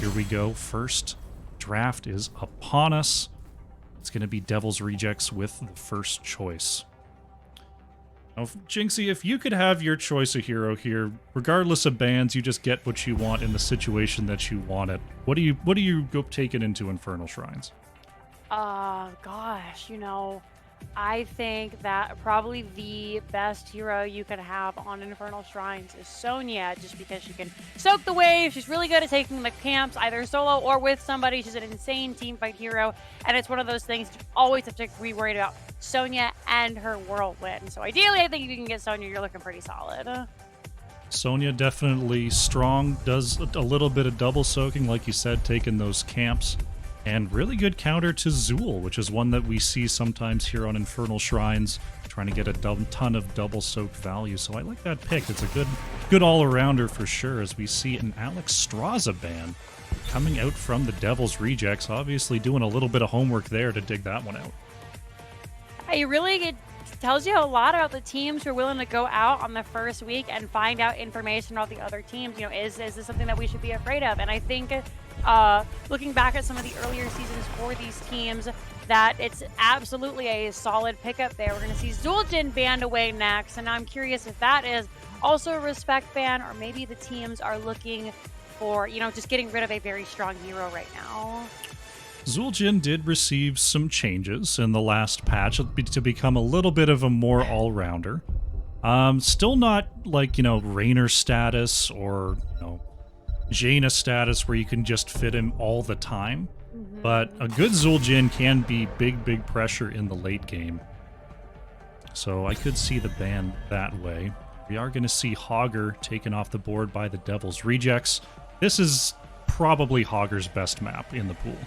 here we go. First draft is upon us. It's going to be Devil's Rejects with the first choice. Now, Jinxie, if you could have your choice of hero here, regardless of bans, you just get what you want in the situation that you want it. What do you go taking into Infernal Shrines? Gosh, I think that probably the best hero you can have on Infernal Shrines is Sonya, just because she can soak the wave. She's really good at taking the camps, either solo or with somebody. She's an insane teamfight hero, and it's one of those things you always have to be worried about Sonya and her whirlwind. So ideally, I think if you can get Sonya, you're looking pretty solid. Sonya definitely strong, does a little bit of double soaking, like you said, taking those camps. And really good counter to Zool, which is one that we see sometimes here on Infernal Shrines, trying to get a ton of double soak value. So I like that pick. It's a good all-arounder for sure, as we see an Alex Straza ban coming out from the Devil's Rejects. Obviously doing a little bit of homework there to dig that one out. It tells you a lot about the teams who are willing to go out on the first week and find out information about the other teams. Is this something that we should be afraid of? And I think looking back at some of the earlier seasons for these teams, that it's absolutely a solid pickup there. We're going to see Zul'jin banned away next, and I'm curious if that is also a respect ban, or maybe the teams are looking for, just getting rid of a very strong hero right now. Zul'jin did receive some changes in the last patch to become a little bit of a more all-rounder. Still not like, Raynor status or, Jaina status where you can just fit him all the time. But a good Zul'jin can be big pressure in the late game. So I could see the ban that way. We are going to see Hogger taken off the board by the Devil's Rejects. This is probably Hogger's best map in the pool.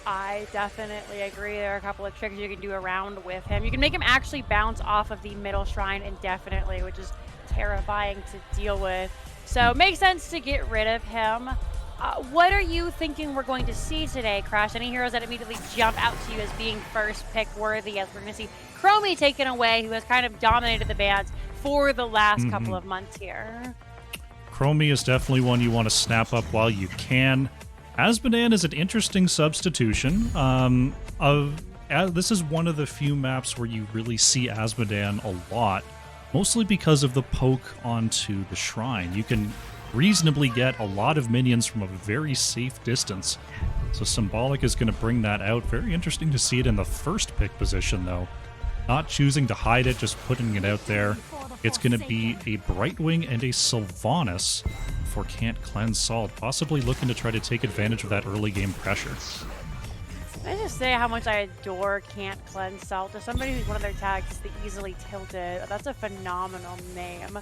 I definitely agree. There are a couple of tricks you can do around with him. You can make him actually bounce off of the middle shrine indefinitely, which is terrifying to deal with. So it makes sense to get rid of him. What are you thinking we're going to see today, Crash? Any heroes that immediately jump out to you as being first pick worthy? As we're going to see Chromie taken away, who has kind of dominated the bans for the last couple of months here. Chromie is definitely one you want to snap up while you can. Azmodan is an interesting substitution. This is one of the few maps where you really see Azmodan a lot, mostly because of the poke onto the shrine. You can reasonably get a lot of minions from a very safe distance. So Symbolic is going to bring that out. Very interesting to see it in the first pick position, though. Not choosing to hide it, just putting it out there. It's going to be a Brightwing and a Sylvanas for Can't Cleanse Salt, possibly looking to try to take advantage of that early game pressure. Can I just say how much I adore Can't Cleanse Salt? As somebody who's one of their tags is the Easily Tilted, that's a phenomenal name.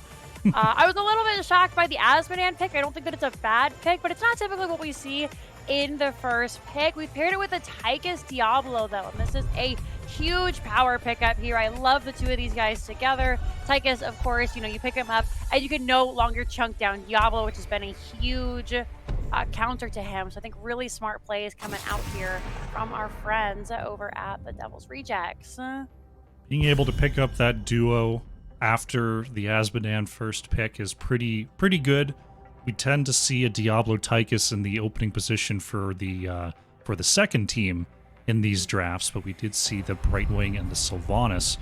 I was a little bit shocked by the Azmodan pick. I don't think that it's a bad pick, but it's not typically what we see in the first pick. We paired it with a Tychus Diablo, though, and this is a huge power pickup here. I love the two of these guys together. Tychus, of course, you pick him up, and you can no longer chunk down Diablo, which has been a huge counter to him. So I think really smart plays coming out here from our friends over at the Devil's Rejects. Being able to pick up that duo after the Azmodan first pick is pretty good. We tend to see a Diablo Tychus in the opening position for the second team in these drafts, but we did see the Brightwing and the Sylvanas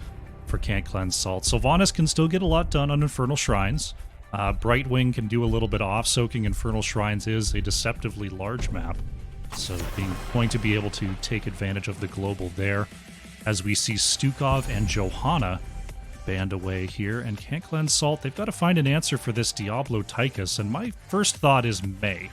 for Can't Cleanse Salt. Sylvanas can still get a lot done on Infernal Shrines. Brightwing can do a little bit of off-soaking. Infernal Shrines is a deceptively large map, so going to be able to take advantage of the global there. As we see Stukov and Johanna banned away here, and Can't Cleanse Salt, they've got to find an answer for this Diablo Tychus, and my first thought is May.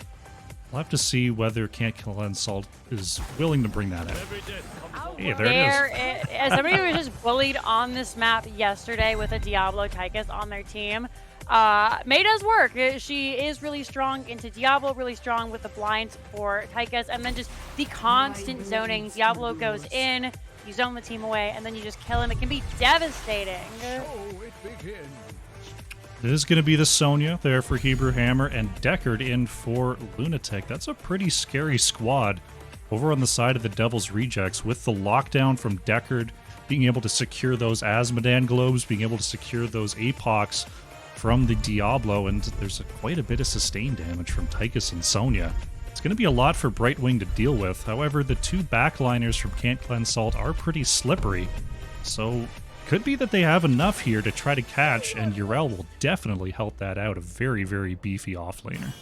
We'll have to see whether Can't Cleanse Salt is willing to bring that out. Hey, there it is. As somebody who was just bullied on this map yesterday with a Diablo Tychus on their team, May does work. She is really strong into Diablo, really strong with the blinds for Tychus, and then just the constant zoning. Diablo goes in, you zone the team away, and then you just kill him. It can be devastating. This is going to be the Sonya there for Hebrew Hammer, and Deckard in for Lunatic. That's a pretty scary squad over on the side of the Devil's Rejects, with the lockdown from Deckard, being able to secure those Azmodan globes, being able to secure those Apocs from the Diablo, and there's quite a bit of sustained damage from Tychus and Sonya. It's going to be a lot for Brightwing to deal with. However, the two backliners from Can't Cleanse Salt are pretty slippery. So, could be that they have enough here to try to catch, and Urel will definitely help that out. A very, very beefy offlaner.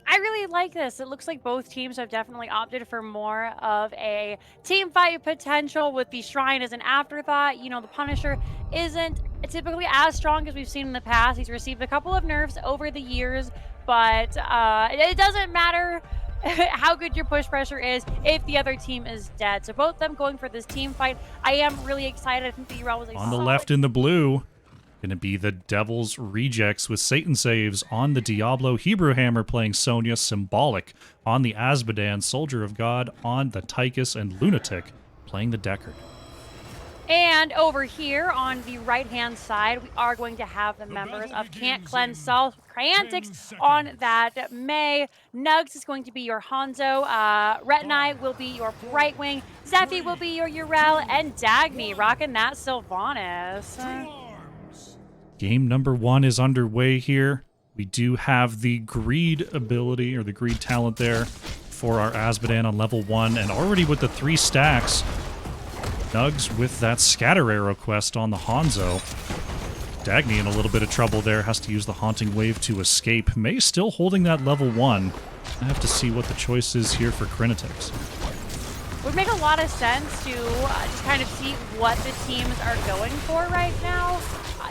I really like this. It looks like both teams have definitely opted for more of a team fight potential with the Shrine as an afterthought. You know, the Punisher isn't typically as strong as we've seen in the past. He's received a couple of nerfs over the years, but it doesn't matter how good your push pressure is if the other team is dead. So both them going for this team fight. I am really excited. I think the Urel was on the left in the blue. Going to be the Devil's Rejects with Satan Saves on the Diablo, Hebrew Hammer playing Sonya, Symbolic on the Azmodan, Soldier of God on the Tychus, and Lunatic playing the Deckard. And over here on the right-hand side, we are going to have the members of Can't Cleanse Salt, Cryantix on that May. Nugs is going to be your Hanzo. Retinai will be your Brightwing. Zephy will be your Urel. And Dagny rocking that Sylvanas. Game number 1 is underway here. We do have the Greed ability, or the Greed talent there, for our Azmodan on level 1. And already with the 3 stacks, Nugs with that Scatter Arrow quest on the Hanzo. Dagny in a little bit of trouble there, has to use the Haunting Wave to escape. May still holding that level 1. I have to see what the choice is here for Cryantix. Would make a lot of sense to just kind of see what the teams are going for right now.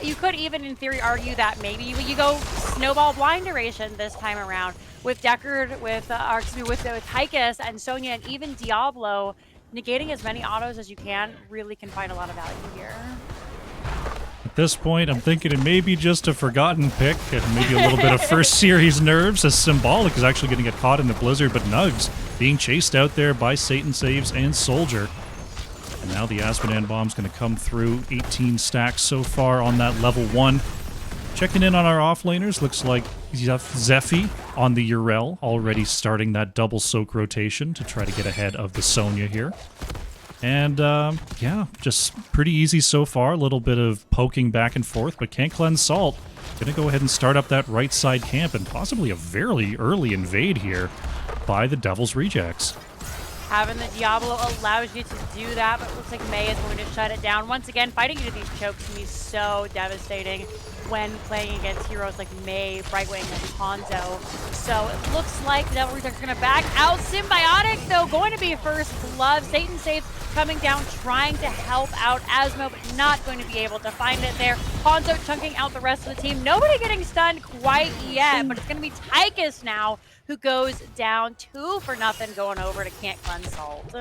You could even, in theory, argue that maybe you go Snowball Blind Duration this time around with Deckard, with Tychus and Sonya, and even Diablo. Negating as many autos as you really can find a lot of value here. At this point, I'm thinking it may be just a forgotten pick and maybe a little bit of first series nerves, as Symbolic is actually going to get caught in the blizzard, but Nugs being chased out there by Satan Saves and Soldier. And now the Azmodan Bomb's going to come through. 18 stacks so far on that level 1. Checking in on our offlaners, looks like Zephy on the Urel, already starting that double soak rotation to try to get ahead of the Sonya here. And, yeah, just pretty easy so far. A little bit of poking back and forth, but Can't Cleanse Salt. Gonna go ahead and start up that right side camp, and possibly a very early invade here by the Devil's Rejects. Having the Diablo allows you to do that, but it looks like May is going to shut it down. Once again, fighting into these chokes can be so devastating when playing against heroes like May, Brightwing, and Hanzo. So it looks like the Devil Rejects are going to back out. Symbiotic, though, going to be first blood. Satan Saves coming down, trying to help out Asmo, but not going to be able to find it there. Hanzo chunking out the rest of the team. Nobody getting stunned quite yet, but it's going to be Tychus now, who goes down 2-0 going over to Can't Cleanse Salt.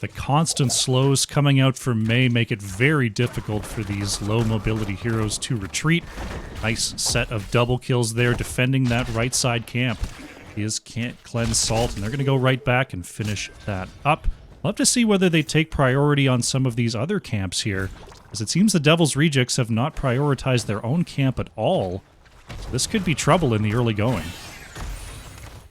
The constant slows coming out from May make it very difficult for these low mobility heroes to retreat. Nice set of double kills there, defending that right side camp is Can't Cleanse Salt, and they're going to go right back and finish that up. Love to see whether they take priority on some of these other camps here, as it seems the Devil's Rejects have not prioritized their own camp at all. So this could be trouble in the early going.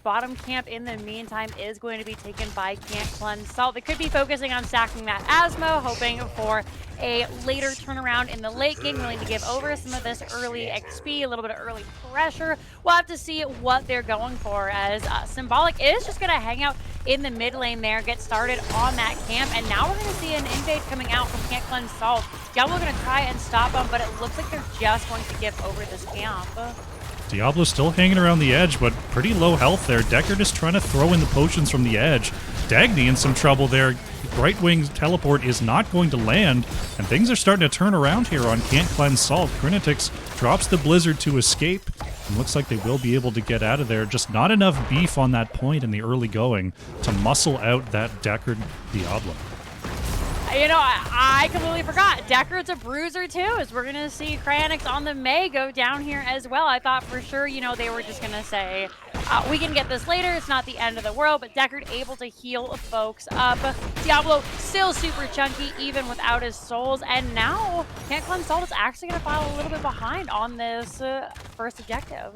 Bottom camp, in the meantime, is going to be taken by Can't Cleanse Salt. They could be focusing on stacking that Asmo, hoping for a later turnaround in the late game, willing to give over some of this early XP, a little bit of early pressure. We'll have to see what they're going for, as Symbolic is just going to hang out in the mid lane there, get started on that camp, and now we're going to see an invade coming out from Can't Cleanse Salt. Diablo going to try and stop them, but it looks like they're just going to give over this camp. Diablo still hanging around the edge, but pretty low health there. Deckard is trying to throw in the potions from the edge. Dagny in some trouble there. Brightwing's teleport is not going to land, and things are starting to turn around here on Can't Cleanse Salt. Cryantix drops the blizzard to escape, and looks like they will be able to get out of there. Just not enough beef on that point in the early going to muscle out that Deckard Diablo. You know, I completely forgot. Deckard's a bruiser too, as we're going to see Cryantix on the May go down here as well. I thought for sure, you know, they were just going to say, we can get this later, it's not the end of the world, but Deckard able to heal folks up. Diablo still super chunky, even without his souls, and now Can't Cleanse Salt is actually going to fall a little bit behind on this first objective.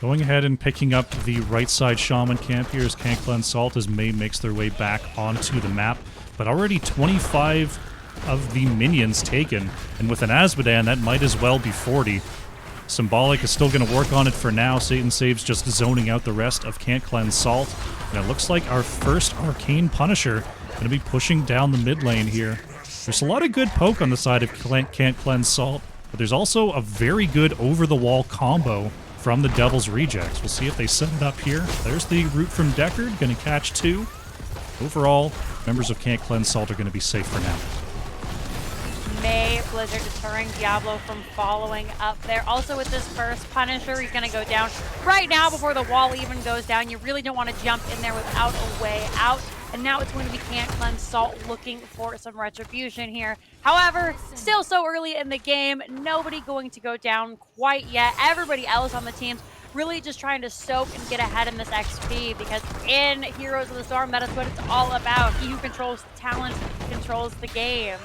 Going ahead and picking up the right side Shaman camp here as Can't Cleanse Salt as May makes their way back onto the map. But already 25 of the minions taken, and with an Azmodan, that might as well be 40. Symbolic is still going to work on it for now. Satan Saves just zoning out the rest of Can't Cleanse Salt. And it looks like our first Arcane Punisher going to be pushing down the mid lane here. There's a lot of good poke on the side of Can't Cleanse Salt, but there's also a very good over-the-wall combo from the Devil's Rejects. We'll see if they set it up here. There's the root from Deckard, going to catch 2. Overall, members of Can't Cleanse Salt are going to be safe for now. May Blizzard deterring Diablo from following up there. Also with this first Punisher, he's going to go down right now before the wall even goes down. You really don't want to jump in there without a way out. And now it's going to be Can't Cleanse Salt looking for some retribution here. However, still so early in the game, nobody going to go down quite yet. Everybody else on the team's really just trying to soak and get ahead in this XP, because in Heroes of the Storm, that is what it's all about. He who controls the talent controls the game.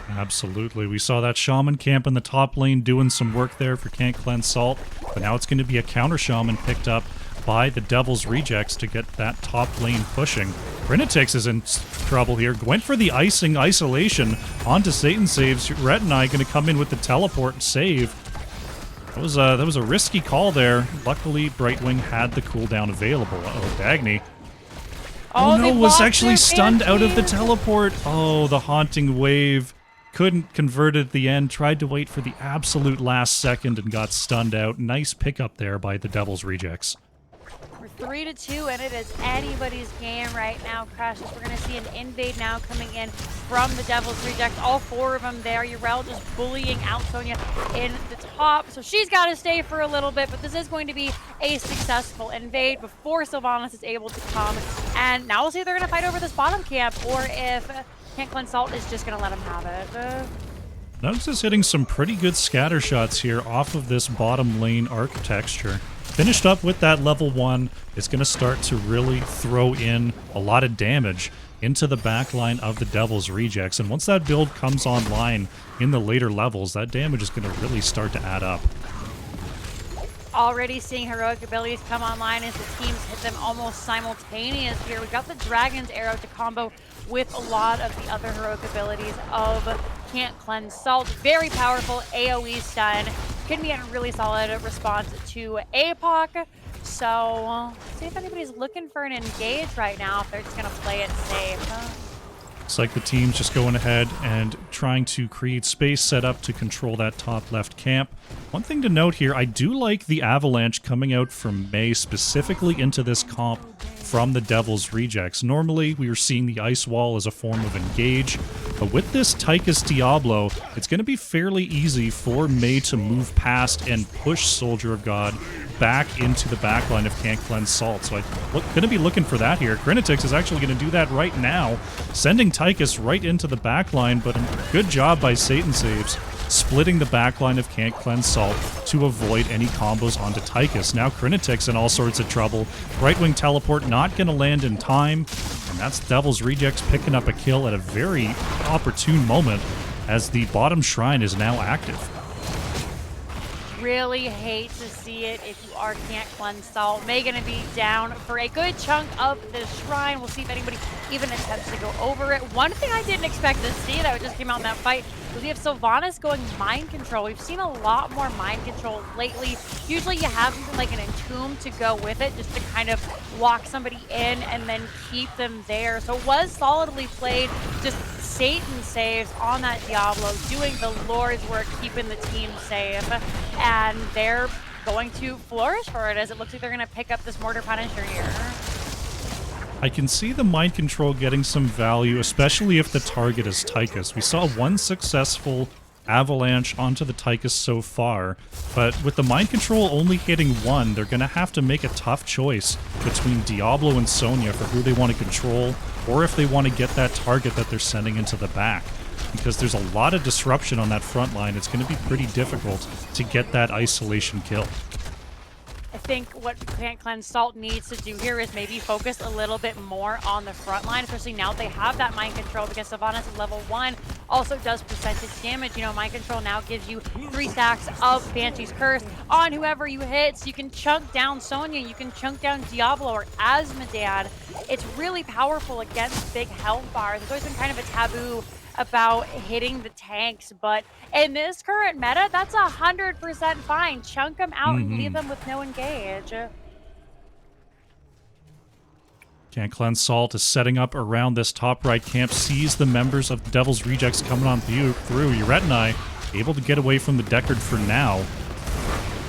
Absolutely. We saw that Shaman camp in the top lane doing some work there for Can't Cleanse Salt, but now it's going to be a counter Shaman picked up by the Devil's Rejects to get that top lane pushing. Grenatix is in trouble here. Went for the icing isolation onto Satan Saves. Rhett and I going to come in with the teleport save. That was a risky call there. Luckily, Brightwing had the cooldown available. Uh-oh, Dagny. Oh no, was actually stunned out of the teleport. Oh, the Haunting Wave. Couldn't convert it at the end. Tried to wait for the absolute last second and got stunned out. Nice pickup there by the Devil's Rejects. We're 3-2, and it is anybody's game right now, Crashes. We're going to see an invade now coming in from the Devil's Rejects. All 4 of them there. Yrel just bullying out Sonya in the top. So she's got to stay for a little bit, but this is going to be a successful invade before Sylvanas is able to come. And now we'll see if they're going to fight over this bottom camp, or if Can't Cleanse Salt is just going to let them have it. Nugs is hitting some pretty good scatter shots here off of this bottom lane architecture. Finished up with that level 1, it's going to start to really throw in a lot of damage into the backline of the Devil's Rejects. And once that build comes online in the later levels, that damage is going to really start to add up. Already seeing heroic abilities come online as the teams hit them almost simultaneous here. We got the Dragon's Arrow to combo with a lot of the other heroic abilities of Can't Cleanse Salt. Very powerful AoE stun. Can be a really solid response to APOC. So, see if anybody's looking for an engage right now, if they're just going to play it safe. Looks like the team's just going ahead and trying to create space set up to control that top left camp. One thing to note here, I do like the Avalanche coming out from May specifically into this comp from the Devil's Rejects. Normally, we were seeing the Ice Wall as a form of engage, but with this Tychus Diablo, it's going to be fairly easy for May to move past and push Soldier of God back into the backline of Can't Cleanse Salt. So I'm going to be looking for that here. Grenatix is actually going to do that right now, sending Tychus right into the backline, but a good job by Satan Saves, splitting the backline of Can't Cleanse Salt to avoid any combos onto Tychus. Now Grenatix in all sorts of trouble. Brightwing Teleport not going to land in time, and that's Devil's Rejects picking up a kill at a very opportune moment as the bottom shrine is now active. Really hate to see it if you are Can't Cleanse Salt. May gonna be down for a good chunk of the shrine. We'll see if anybody even attempts to go over it. One thing I didn't expect to see that just came out in that fight was we have Sylvanas going mind control. We've seen a lot more mind control lately. Usually you have something like an entomb to go with it, just to kind of lock somebody in and then keep them there. So it was solidly played. Just Satan Saves on that Diablo, doing the Lord's work, keeping the team safe. And they're going to flourish for it, as it looks like they're going to pick up this Mortar Punisher here. I can see the mind control getting some value, especially if the target is Tychus. We saw one successful avalanche onto the Tychus so far, but with the mind control only hitting one, they're going to have to make a tough choice between Diablo and Sonya for who they want to control, or if they want to get that target that they're sending into the back. Because there's a lot of disruption on that front line, it's going to be pretty difficult to get that isolation kill. I think what Can't Cleanse Salt needs to do here is maybe focus a little bit more on the front line, especially now they have that mind control, because Sylvanas is level 1, also does percentage damage. You know, mind control now gives you 3 stacks of Banshee's Curse on whoever you hit, so you can chunk down Sonya, you can chunk down Diablo or Asmodan. It's really powerful against big health bars. It's always been kind of a taboo about hitting the tanks, but in this current meta, that's 100% fine. Chunk them out and leave them with no engage. Can't Cleanse Salt is setting up around this top right camp, sees the members of the Devil's Rejects coming on through. Uretni able to get away from the Deckard for now.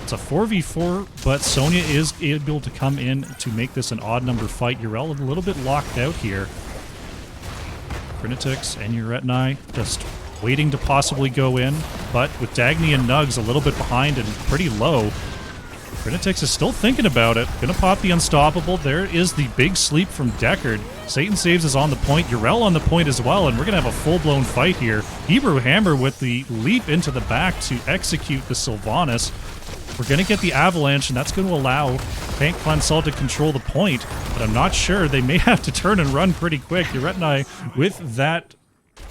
It's a 4v4, but Sonya is able to come in to make this an odd number fight. Yrel a little bit locked out here. Crinitix and Uretni just waiting to possibly go in, but with Dagny and Nugs a little bit behind and pretty low, Crinitix is still thinking about it. Gonna pop the Unstoppable. There is the big sleep from Deckard. Satan Saves is on the point. Yrel on the point as well, and we're gonna have a full-blown fight here. Hebrew Hammer with the leap into the back to execute the Sylvanas. We're gonna get the Avalanche, and that's gonna allow Can't Cleanse Salt to control the point, but I'm not sure. They may have to turn and run pretty quick. Uretni, with that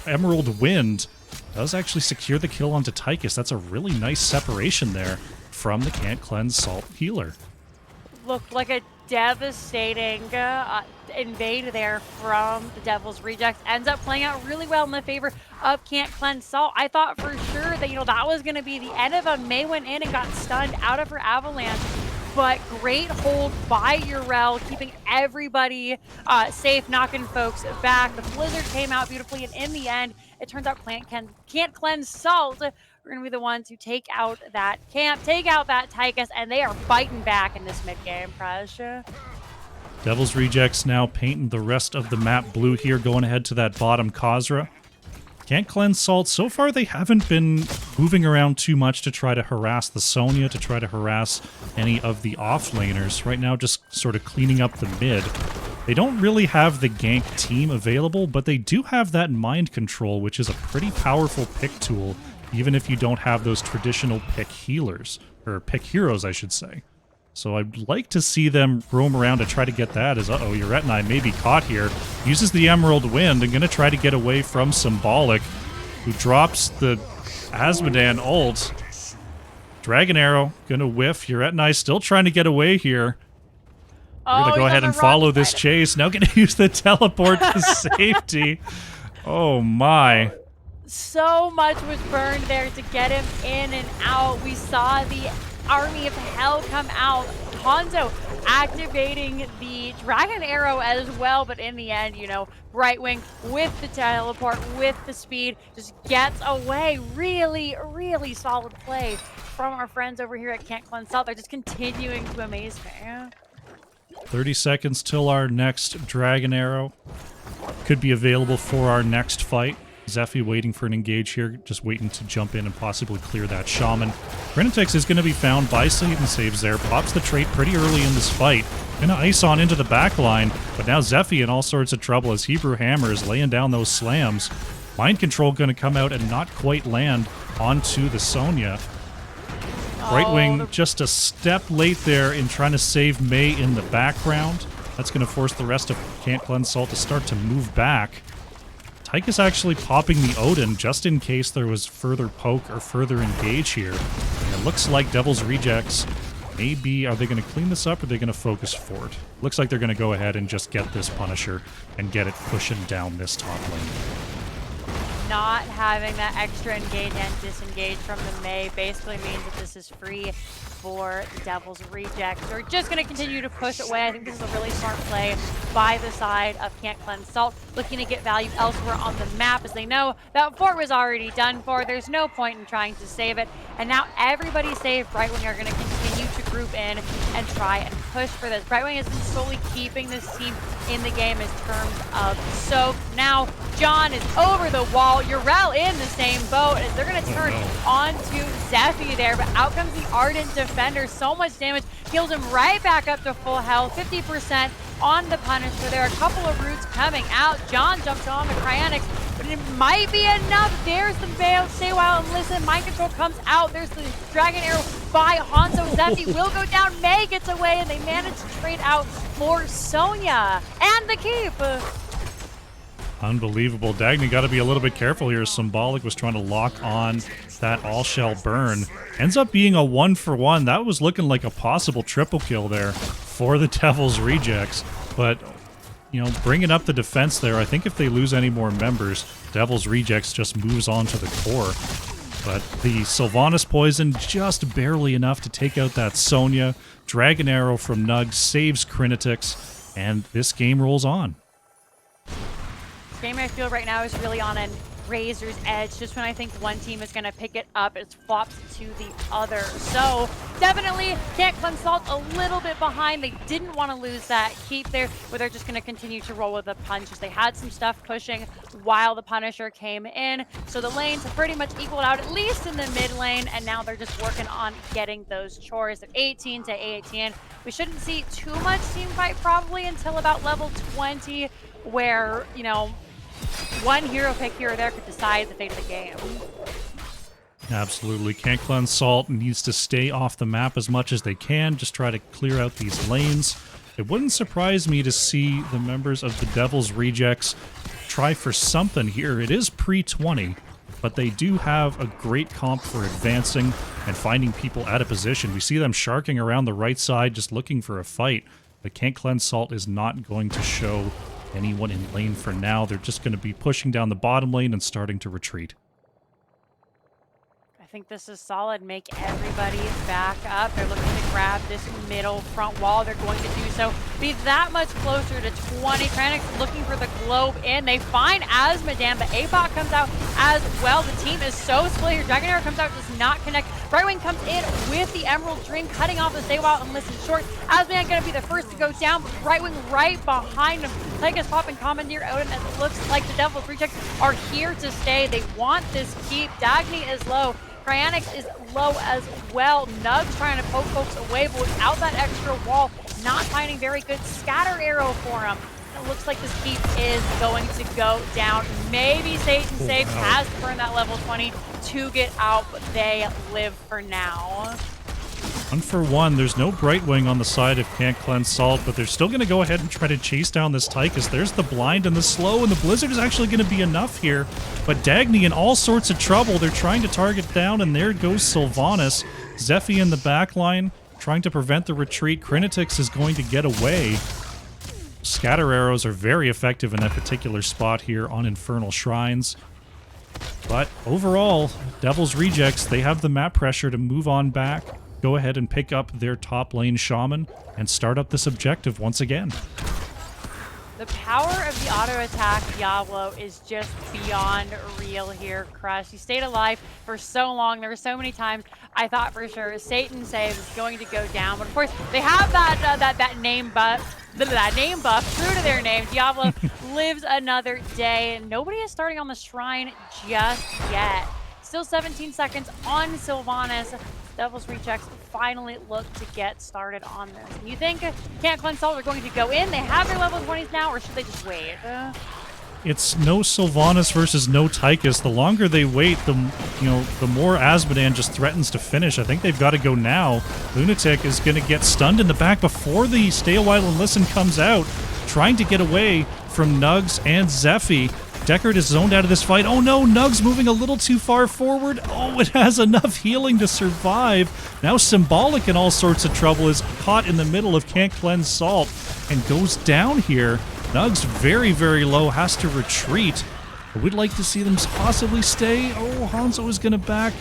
Emerald Wind, does actually secure the kill onto Tychus. That's a really nice separation there from the Can't Cleanse Salt healer. Looked like a devastating invade there from the Devil's Rejects. Ends up playing out really well in the favor of Can't Cleanse Salt. I thought for sure that, that was going to be the end of him. May went in and got stunned out of her Avalanche. But great hold by Yrel, keeping everybody safe, knocking folks back. The Blizzard came out beautifully, and in the end, it turns out Can't Cleanse Salt are going to be the ones who take out that camp, take out that Tychus, and they are biting back in this mid-game, Crush. Devil's Rejects now painting the rest of the map blue here, going ahead to that bottom Khazra. Can't Cleanse Salt. So far, they haven't been moving around too much to try to harass the Sonya, to try to harass any of the offlaners. Right now, just sort of cleaning up the mid. They don't really have the gank team available, but they do have that mind control, which is a pretty powerful pick tool, even if you don't have those traditional pick healers, or pick heroes, I should say. So I'd like to see them roam around to try to get that as, uh-oh, Uretni may be caught here. Uses the Emerald Wind and going to try to get away from Symbolic, who drops the Asmodan ult. Dragon Arrow going to whiff. Uretni still trying to get away here. We're going to go ahead and follow this chase. Now going to use the teleport to safety. Oh my. So much was burned there to get him in and out. We saw the Army of Hell come out. Hanzo activating the Dragon Arrow as well, but in the end, Brightwing with the teleport, with the speed, just gets away. Really, really solid play from our friends over here at Can't Cleanse Salt. They're just continuing to amaze me. 30 seconds till our next Dragon Arrow could be available for our next fight. Zephy waiting for an engage here, just waiting to jump in and possibly clear that Shaman. Crinitix is going to be found by Satan Saves there, pops the trait pretty early in this fight. Gonna ice on into the back line, but now Zephy in all sorts of trouble as Hebrew Hammer is laying down those slams. Mind Control going to come out and not quite land onto the Sonya. Brightwing just a step late there in trying to save May in the background. That's going to force the rest of Can't Cleanse Salt to start to move back. Tychus actually popping the Odin just in case there was further poke or further engage here. And it looks like Devil's Rejects maybe, are they going to clean this up or are they going to focus Fort? Looks like they're going to go ahead and just get this Punisher and get it pushing down this top lane. Not having that extra engage and disengage from the May basically means that this is free for the Devil's Rejects. They're just going to continue to push away. I think this is a really smart play by the side of Can't Cleanse Salt, looking to get value elsewhere on the map as they know that fort was already done for. There's no point in trying to save it. And now everybody's safe. Brightwing are going to continue to group in and try and push for this. Brightwing has been slowly keeping this team in the game in terms of soak. Now John is over the wall. Yrel in the same boat as they're going to turn onto Zephy there, but out comes the Ardent Defender. So much damage, heals him right back up to full health, 50% on the Punisher. There are a couple of roots coming out. John jumps on the Cryonics, but it might be enough. There's the veil. Stay a while and listen. Mind Control comes out. There's the Dragon Arrow by Hanzo. Zephy will go down. May gets away, and they manage to trade out for Sonya and the keep. Unbelievable. Dagny got to be a little bit careful here. Symbolic was trying to lock on that all-shell burn. Ends up being a 1-for-1. That was looking like a possible triple kill there for the Devil's Rejects. But you know, bringing up the defense there. I think if they lose any more members, Devil's Rejects just moves on to the core. But the Sylvanas Poison just barely enough to take out that Sonya. Dragon Arrow from Nug saves Crinitix, and this game rolls on. This game I feel right now is really on a razor's edge. Just when I think one team is going to pick it up, it flops to the other. So definitely can't cleanse Salt a little bit behind. They didn't want to lose that keep there, but they're just going to continue to roll with the punches. They had some stuff pushing while the Punisher came in. So the lanes have pretty much equaled out, at least in the mid lane, and now they're just working on getting those chores. At 18 to 18. We shouldn't see too much team fight probably until about level 20, where, you know, one hero pick here or there could decide the fate of the game. Absolutely. Can't cleanse Salt, needs to stay off the map as much as they can, just try to clear out these lanes. It wouldn't surprise me to see the members of the Devil's Rejects try for something here. It is pre-20, but they do have a great comp for advancing and finding people out of position. We see them sharking around the right side, just looking for a fight. But Can't Cleanse Salt is not going to show anyone in lane for now. They're just going to be pushing down the bottom lane and starting to retreat. I think this is solid. Make everybody back up. They're looking to grab this middle front wall. They're going to do so. Be that much closer to 20. Cranix looking for the globe in. They find Asmodan, but APOC comes out as well. The team is so split here. Dragon Arrow comes out, does not connect. Brightwing comes in with the Emerald Dream, cutting off the Stay Wild and Listen Short. Asmodan going to be the first to go down, but Brightwing right behind him. Tychus popping Commandeer Odin, as it looks like the Devil's Rejects are here to stay. They want this keep. Dagny is low. Cryonix is low as well. Nug's trying to poke folks away, but without that extra wall, not finding very good scatter arrow for him. It looks like this keep is going to go down. Maybe Satan Save has to burn that level 20 to get out, but they live for now. 1-for-1. There's no Brightwing on the side of Can't Cleanse Salt, but they're still going to go ahead and try to chase down this Tychus. There's the blind and the slow, and the Blizzard is actually going to be enough here. But Dagny in all sorts of trouble. They're trying to target down, and there goes Sylvanas. Zephy in the back line trying to prevent the retreat. Crinitix is going to get away. Scatter arrows are very effective in that particular spot here on Infernal Shrines. But overall, Devil's Rejects, they have the map pressure to move on back, go ahead and pick up their top lane Shaman, and start up this objective once again. The power of the auto attack Diablo is just beyond real here, Crush. You stayed alive for so long. There were so many times I thought for sure Satan Save is going to go down, but of course they have that name buff. That name buff, true to their name. Diablo lives another day, and nobody is starting on the shrine just yet. Still 17 seconds on Sylvanas. Devil's Rejects finally look to get started on this. And you think Can't Cleanse Salt are going to go in? They have their level 20s now, or should they just wait? It's no Sylvanas versus no Tychus. The longer they wait, the more Asmodan just threatens to finish. I think they've got to go now. Lunatic is going to get stunned in the back before the Stay a While and Listen comes out, trying to get away from Nugs and Zephy. Deckard is zoned out of this fight. Oh no, Nug's moving a little too far forward. Oh, it has enough healing to survive. Now Symbolic in all sorts of trouble is caught in the middle of Can't Cleanse Salt and goes down here. Nug's very, very low, has to retreat. We'd like to see them possibly stay. Oh, Hanzo is going to back.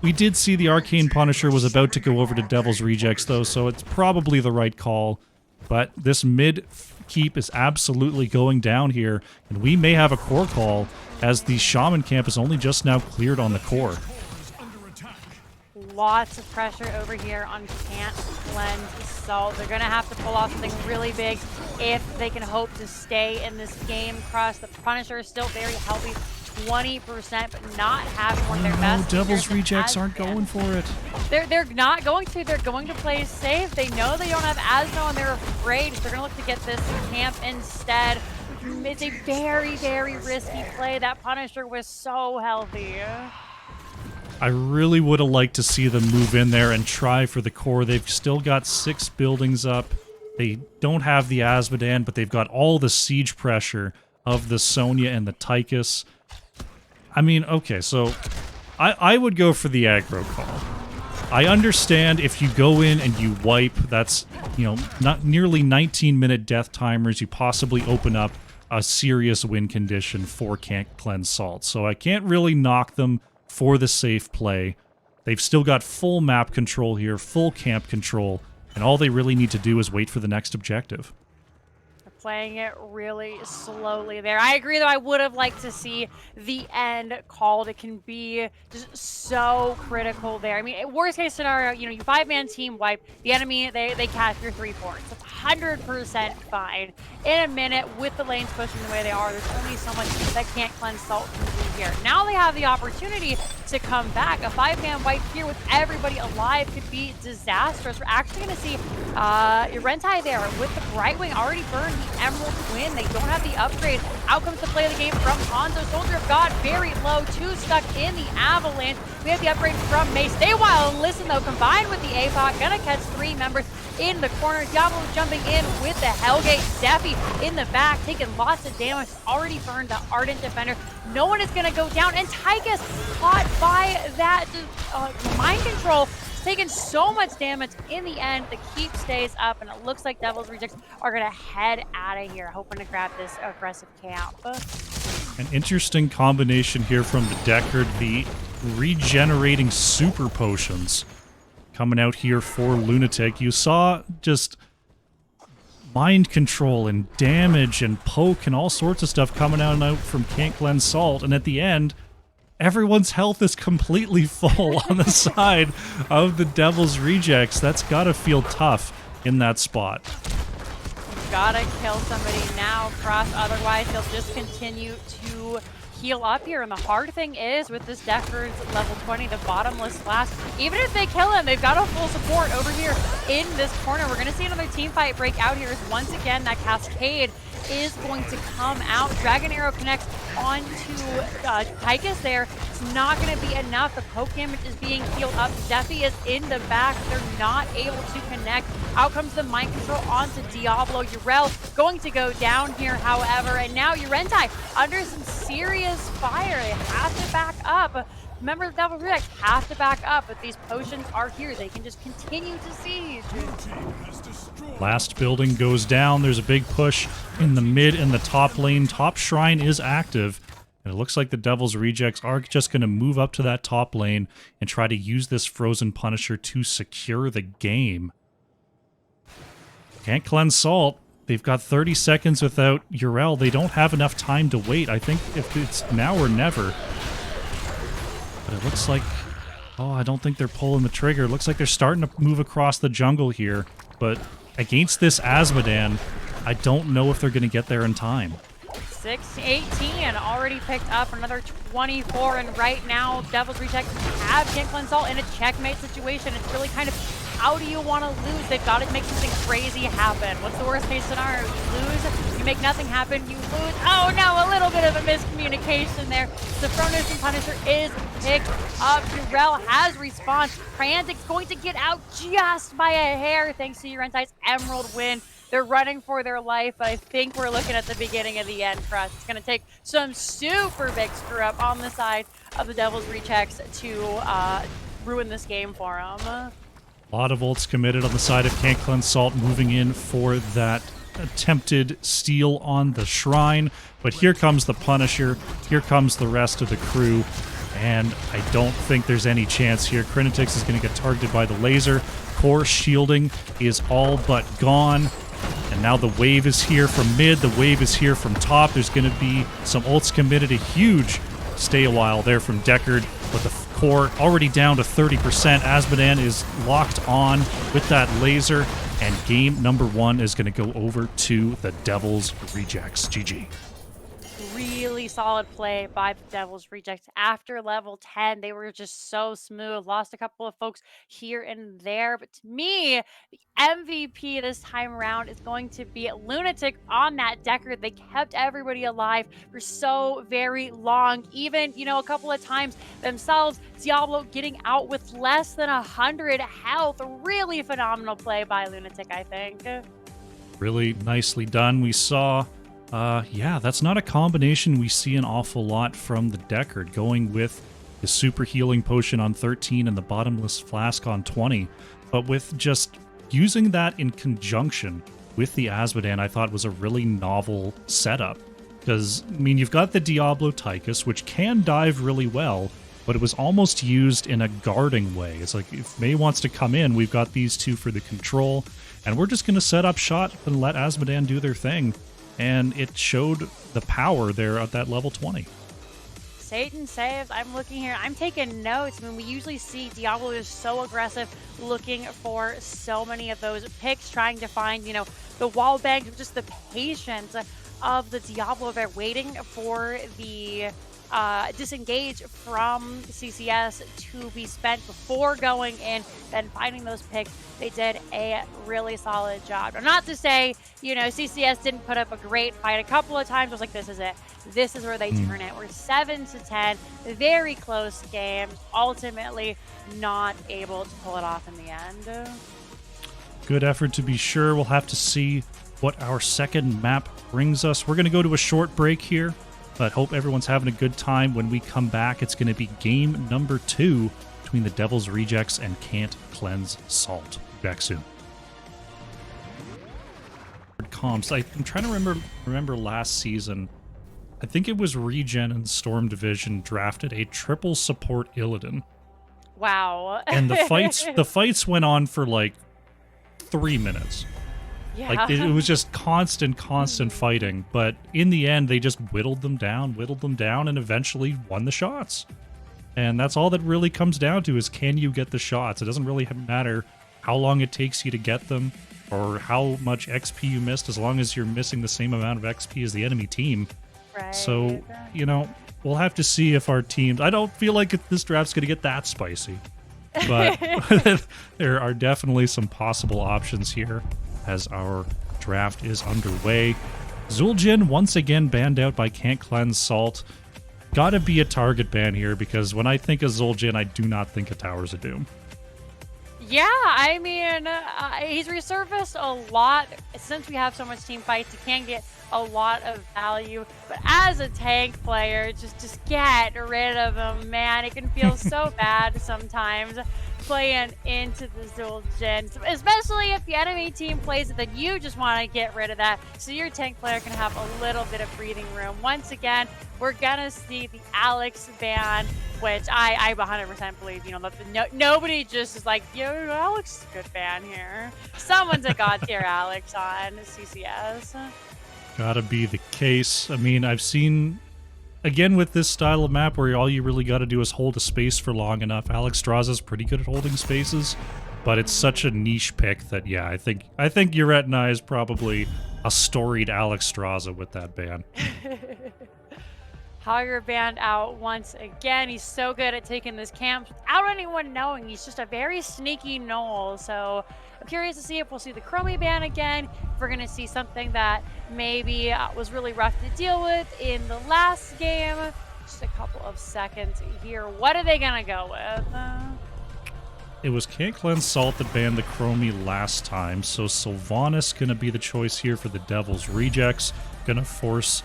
We did see the Arcane Punisher was about to go over to Devil's Rejects, though, so it's probably the right call. But this mid keep is absolutely going down here, and we may have a core call as the Shaman camp is only just now cleared on the core. Lots of pressure over here on Can't Cleanse Salt. They're going to have to pull off something really big if they can hope to stay in this game. Cross the Punisher is still very healthy, 20%, but not having one of their best. Devil's Rejects aren't going for it. They're not going to. They're going to play safe. They know they don't have Asno, and they're afraid. They're going to look to get this camp instead. It's a very, very risky play. That Punisher was so healthy. I really would have liked to see them move in there and try for the core. They've still got 6 buildings up. They don't have the Asmodan, but they've got all the siege pressure of the Sonya and the Tychus. I mean, okay, so I would go for the aggro call. I understand if you go in and you wipe, that's, not nearly 19-minute death timers, you possibly open up a serious win condition for Can't Cleanse Salt. So I can't really knock them for the safe play. They've still got full map control here, full camp control, and all they really need to do is wait for the next objective. Playing it really slowly there. I agree, though. I would have liked to see the end called. It can be just so critical there. I mean, worst case scenario, you 5-man team wipe. The enemy, they catch your 3 points. That's 100% fine. In a minute, with the lanes pushing the way they are, there's only so much that Can't Cleanse Salt can do here. Now they have the opportunity to come back. A 5-man wipe here with everybody alive could be disastrous. We're actually going to see Rentai there with the Brightwing already burned the Emerald Twin. They don't have the upgrade. Out comes the play of the game from Hanzo. Soldier of God very low, 2 stuck in the Avalanche. We have the upgrade from Mace. Stay a while and listen though, combined with the APOC, gonna catch 3 members in the corner. Diablo jumping in with the Hellgate. Steffi in the back, taking lots of damage. Already burned the Ardent Defender. No one is gonna go down, and Tychus caught by that mind control. Taking so much damage in the end. The keep stays up, and it looks like Devil's Rejects are going to head out of here, hoping to grab this aggressive camp. An interesting combination here from the Deckard, the regenerating super potions coming out here for Lunatic. You saw just mind control and damage and poke and all sorts of stuff coming out from Can't Cleanse Salt, and at the end, everyone's health is completely full on the side of the Devil's Rejects. That's gotta feel tough in that spot. You've gotta kill somebody now, Cross. Otherwise, they'll just continue to heal up here. And the hard thing is, with this Deckard's level 20, the bottomless blast, even if they kill him, they've got a full support over here in this corner. We're gonna see another team fight break out here as once again that Cascade is going to come out. Dragon Arrow connects onto Tychus there. It's not going to be enough. The poke damage is being healed up. Steffi is in the back. They're not able to connect. Out comes the mind control onto Diablo. Urel going to go down here, however. And now Urentai under some serious fire. They have to back up. Remember, the Devil's Rejects have to back up, but these potions are here. They can just continue to siege. Last building goes down. There's a big push in the mid and the top lane. Top shrine is active. And it looks like the Devil's Rejects are just going to move up to that top lane and try to use this Frozen Punisher to secure the game. Can't Cleanse Salt. They've got 30 seconds without Urel. They don't have enough time to wait. I think if it's now or never. But it looks like... Oh, I don't think they're pulling the trigger. It looks like they're starting to move across the jungle here. But against this Asmodan, I don't know if they're going to get there in time. 6-18, already picked up another 24, and right now, Devil's Rejects have Can't Cleanse Salt in a checkmate situation. It's really kind of, how do you want to lose? They've got to make something crazy happen. What's the worst case scenario? You lose, you make nothing happen, you lose. Oh no, a little bit of a miscommunication there. The Frozen Punisher is picked up. Urel has respawned. Cryantix's going to get out just by a hair thanks to Urentai's Emerald win. They're running for their life, but I think we're looking at the beginning of the end for us. It's going to take some super big screw up on the side of the Devil's Rejects to ruin this game for them. A lot of ults committed on the side of Can't Cleanse Salt, moving in for that attempted steal on the shrine. But here comes the Punisher. Here comes the rest of the crew. And I don't think there's any chance here. Cryantix is going to get targeted by the laser. Core shielding is all but gone. And now the wave is here from mid, the wave is here from top. There's going to be some ults committed, a huge stay a while there from Deckard, but the core already down to 30%. Asmodan is locked on with that laser, and game number 1 is going to go over to the Devil's Rejects. GG. Really solid play by the Devil's Rejects. After level 10, they were just so smooth. Lost a couple of folks here and there. But to me, the MVP this time around is going to be Lunatic on that Deckard. They kept everybody alive for so very long. Even, a couple of times themselves, Diablo getting out with less than 100 health. Really phenomenal play by Lunatic, I think. Really nicely done. We saw... yeah, that's not a combination we see an awful lot from the Deckard, going with the super healing potion on 13 and the bottomless flask on 20. But with just using that in conjunction with the Azmodan, I thought was a really novel setup. Because, I mean, you've got the Diablo Tychus, which can dive really well, but it was almost used in a guarding way. It's like, if Mei wants to come in, we've got these two for the control, and we're just going to set up shot and let Azmodan do their thing. And it showed the power there at that level 20. Satan saves. I'm looking here. I'm taking notes. I mean, we usually see Diablo is so aggressive, looking for so many of those picks, trying to find, you know, the wall bangs, just the patience of the Diablo. They're waiting for the disengage from CCS to be spent before going in, then finding those picks. They did a really solid job. Not to say, you know, CCS didn't put up a great fight a couple of times. I was like, this is it. This is where they turn it. We're 7-10, very close games. Ultimately, not able to pull it off in the end. Good effort to be sure. We'll have to see what our second map brings us. We're going to go to a short break here, but hope everyone's having a good time. When we come back, it's going to be game number 2 between the Devil's Rejects and Can't Cleanse Salt. Back soon. Comps. I'm trying to remember last season. I think it was Regen and Storm Division drafted a triple support Illidan. Wow. And the fights went on for like 3 minutes. Yeah. Like it was just constant fighting. But in the end, they just whittled them down, and eventually won the shots. And that's all that really comes down to is, can you get the shots? It doesn't really matter how long it takes you to get them or how much XP you missed, as long as you're missing the same amount of XP as the enemy team. Right. So, you know, we'll have to see if our teams... I don't feel like this draft's going to get that spicy. But there are definitely some possible options here as our draft is underway. Zul'jin once again banned out by Can't Cleanse Salt. Gotta be a target ban here, because when I think of Zul'jin, I do not think of Towers of Doom. Yeah, I mean, he's resurfaced a lot. Since we have so much team fights, he can get a lot of value. But as a tank player, just get rid of him, man. It can feel so bad sometimes playing into the Zul'jin, especially if the enemy team plays it, then you just want to get rid of that so your tank player can have a little bit of breathing room. Once again, we're gonna see the Alex ban, which I 100% believe, you know, that nobody just is like, yo, Alex is a good ban here. Someone's a god tier Alex on CCS. Gotta be the case. I mean, I've seen, again, with this style of map where all you really got to do is hold a space for long enough. Alex Straza's pretty good at holding spaces, but it's such a niche pick that, yeah, I think Uretna is probably a storied Alex Straza with that ban. Hogger banned out once again. He's so good at taking this camp without anyone knowing. He's just a very sneaky knoll. So I'm curious to see if we'll see the Chromie ban again. If we're going to see something that maybe was really rough to deal with in the last game. Just a couple of seconds here. What are they going to go with? It was Can't Cleanse Salt that banned the Chromie last time, so Sylvanas going to be the choice here for the Devil's Rejects. Going to force,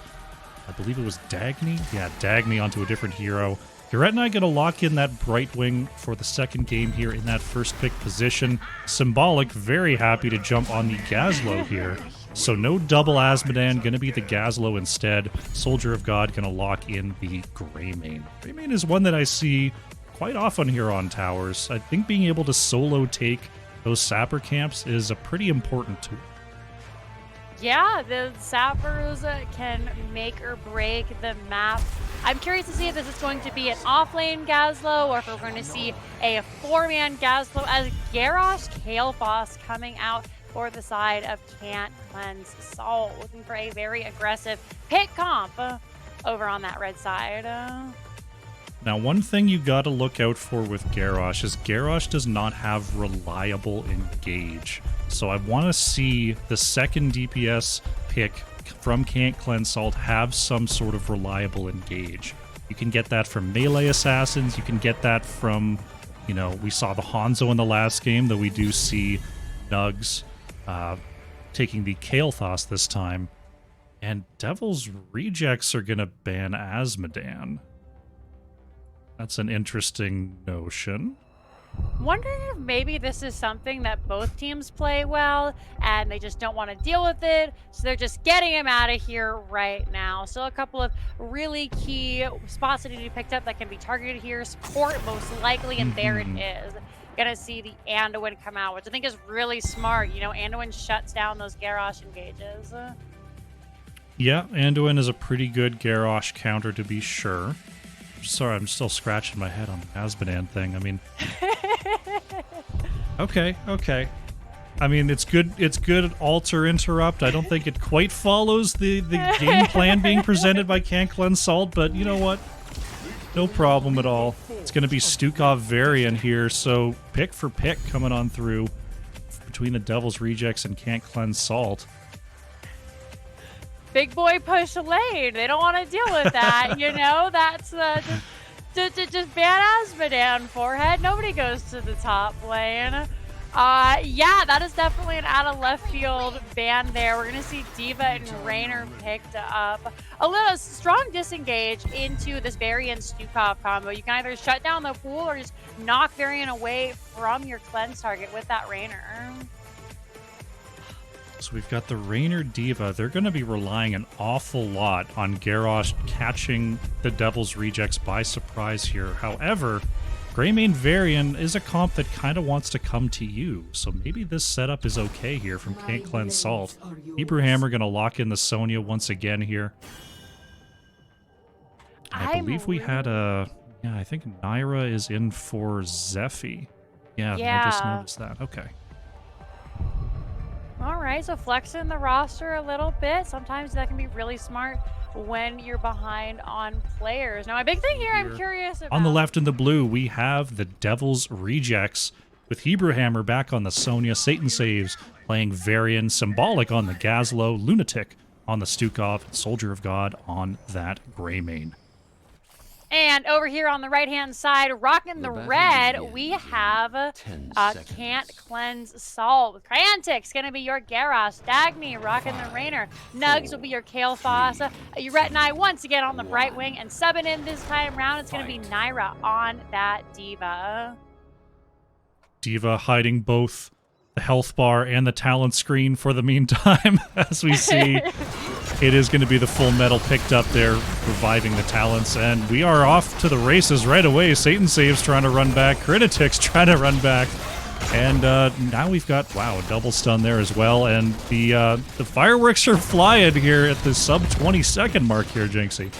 I believe it was Dagny? Yeah, Dagny onto a different hero. Uretna going to lock in that Brightwing for the second game here in that first pick position. Symbolic, very happy to jump on the Gazlo here. So no double Azmodan, going to be the Gazlo instead. Soldier of God going to lock in the Greymane. Greymane is one that I see quite often here on Towers. I think being able to solo take those sapper camps is a pretty important tool. Yeah, the sappers can make or break the map. I'm curious to see if this is going to be an off-lane Gazlo or if we're going to see a 4-man Gazlo as Garrosh Kalefoss coming out for the side of Can't Cleanse Salt, looking for a very aggressive pick comp over on that red side. Now, one thing you got to look out for with Garrosh is Garrosh does not have reliable engage. So I want to see the second DPS pick from Can't Cleanse Salt have some sort of reliable engage. You can get that from melee assassins. You can get that from, you know, we saw the Hanzo in the last game, though we do see Nugs taking the Kael'thas this time. And Devil's Rejects are going to ban Azmodan. That's an interesting notion. Wondering if maybe this is something that both teams play well and they just don't want to deal with it, so they're just getting him out of here right now. Still a couple of really key spots that need to be picked up that can be targeted here. Support most likely, and there it is. Gonna see the Anduin come out, which I think is really smart. You know, Anduin shuts down those Garrosh engages. Yeah, Anduin is a pretty good Garrosh counter to be sure. Sorry, I'm still scratching my head on the Asmodan thing. I mean, okay. I mean, it's good alter interrupt. I don't think it quite follows the game plan being presented by Can't Cleanse Salt, but you know what? No problem at all. It's going to be Stukov Varian here, so pick for pick coming on through between the Devil's Rejects and Can't Cleanse Salt. Big boy push lane. They don't want to deal with that, you know? That's just ban Asmodan forehead. Nobody goes to the top lane. Yeah, that is definitely an out of left field ban there. We're gonna see Diva and Raynor picked up. A little strong disengage into this Varian Stukov combo. You can either shut down the pool or just knock Varian away from your cleanse target with that Raynor. So we've got the Raynor Diva. They're going to be relying an awful lot on Garrosh catching the Devil's Rejects by surprise here. However, Greymane Varian is a comp that kind of wants to come to you, so maybe this setup is okay here from Can't Cleanse Salt. Hebrew Hammer going to lock in the Sonya once again here. I believe we had a... Yeah, I think Naira is in for Zephy. Yeah, I just noticed that. Okay. All right, so flexing the roster a little bit. Sometimes that can be really smart when you're behind on players. Now, my big thing here, I'm curious about... On the left in the blue, we have the Devil's Rejects with Hebrew Hammer back on the Sonya, Satan Saves playing Varian, Symbolic on the Gazlo, Lunatic on the Stukov, and Soldier of God on that Greymane. And over here on the right-hand side, rocking the red, we have Can't Cleanse Salt. Cryantix going to be your Garrosh. Dagny rocking the Raynor. Nugs will be your Kale Foss. Uretni once again on the right wing. And subbing in this time round, it's going to be Naira on that Diva. Diva hiding both the health bar and the talent screen for the meantime, as we see. It is going to be the full metal picked up there, reviving the talents, and we are off to the races right away. Satan Saves trying to run back, Crinitix trying to run back, and now we've got, wow, a double stun there as well, and the fireworks are flying here at the sub 20-second mark here, Jinxie.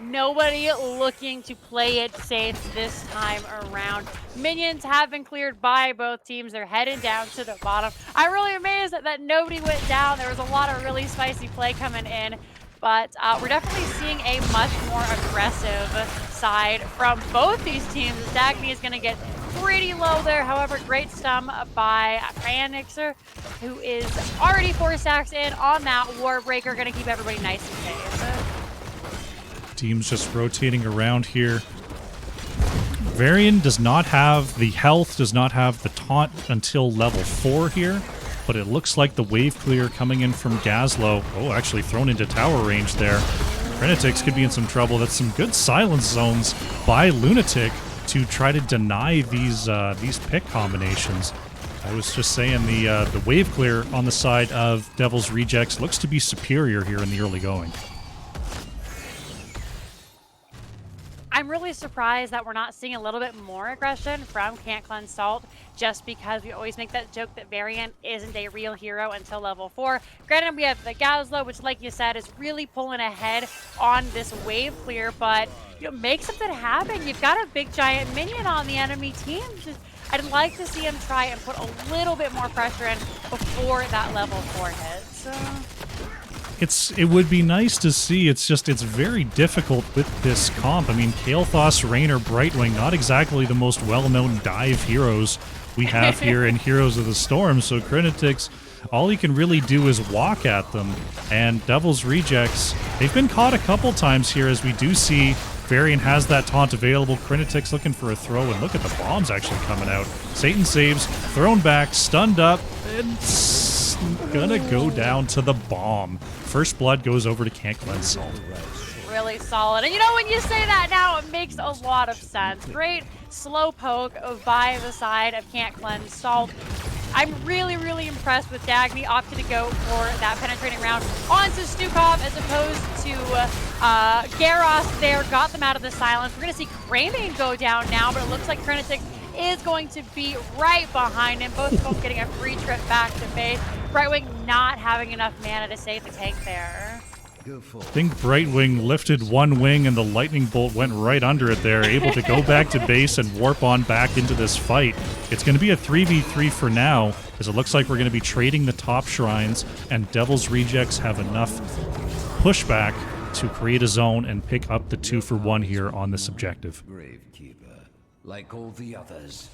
Nobody looking to play it safe this time around. Minions have been cleared by both teams. They're heading down to the bottom. I'm really amazed that nobody went down. There was a lot of really spicy play coming in, but we're definitely seeing a much more aggressive side from both these teams. Dagny is going to get pretty low there. However, great stun by Cryantixer, who is already 4 stacks in on that Warbreaker. Going to keep everybody nice and safe. Teams just rotating around here. Varian does not have the health, does not have the taunt until level 4 here, but it looks like the wave clear coming in from Gazlo. Oh, actually thrown into tower range there. Crinitix could be in some trouble. That's some good silence zones by Lunatic to try to deny these pick combinations. I was just saying the wave clear on the side of Devil's Rejects looks to be superior here in the early going. I'm really surprised that we're not seeing a little bit more aggression from Can't Cleanse Salt, just because we always make that joke that Varian isn't a real hero until level 4. Granted, we have the Gazlo, which, like you said, is really pulling ahead on this wave clear, but you know, make something happen. You've got a big giant minion on the enemy team. I'd like to see him try and put a little bit more pressure in before that level 4 hits. It would be nice to see. It's very difficult with this comp. I mean, Kael'thas, Raynor, Brightwing, not exactly the most well-known dive heroes we have here in Heroes of the Storm. So Crinitix, all he can really do is walk at them. And Devil's Rejects, they've been caught a couple times here, as we do see Varian has that taunt available. Crinitix looking for a throw, and look at the bombs actually coming out. Satan Saves, thrown back, stunned up, and gonna go down to the bomb. First blood goes over to Can't Cleanse Salt. really solid. And you know, when you say that now, it makes a lot of sense. Great slow poke by the side of Can't Cleanse Salt. I'm really, really impressed with Dagny opting to go for that penetrating round onto Stukov as opposed to Garros there. Got them out of the silence. We're going to see Greymane go down now, but it looks like Trinitix is going to be right behind him. Both of them getting a free trip back to base. Brightwing not having enough mana to save the tank there. I think Brightwing lifted one wing and the lightning bolt went right under it there, able to go back to base and warp on back into this fight. It's going to be a 3v3 for now, as it looks like we're going to be trading the top shrines, and Devil's Rejects have enough pushback to create a zone and pick up the 2-for-1 here on this objective. Gravekeeper, like all the others.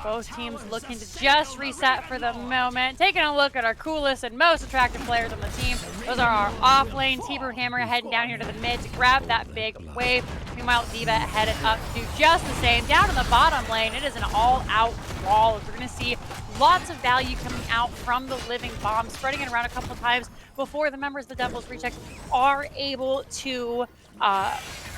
Both teams looking to just reset for the moment. Taking a look at our coolest and most attractive players on the team. Those are our off lane. T-Hammer heading down here to the mid to grab that big wave. Meanwhile, D.Va headed up to do just the same. Down in the bottom lane, it is an all-out brawl. We're going to see lots of value coming out from the Living Bomb, spreading it around a couple times before the members of the Devil's Rejects are able to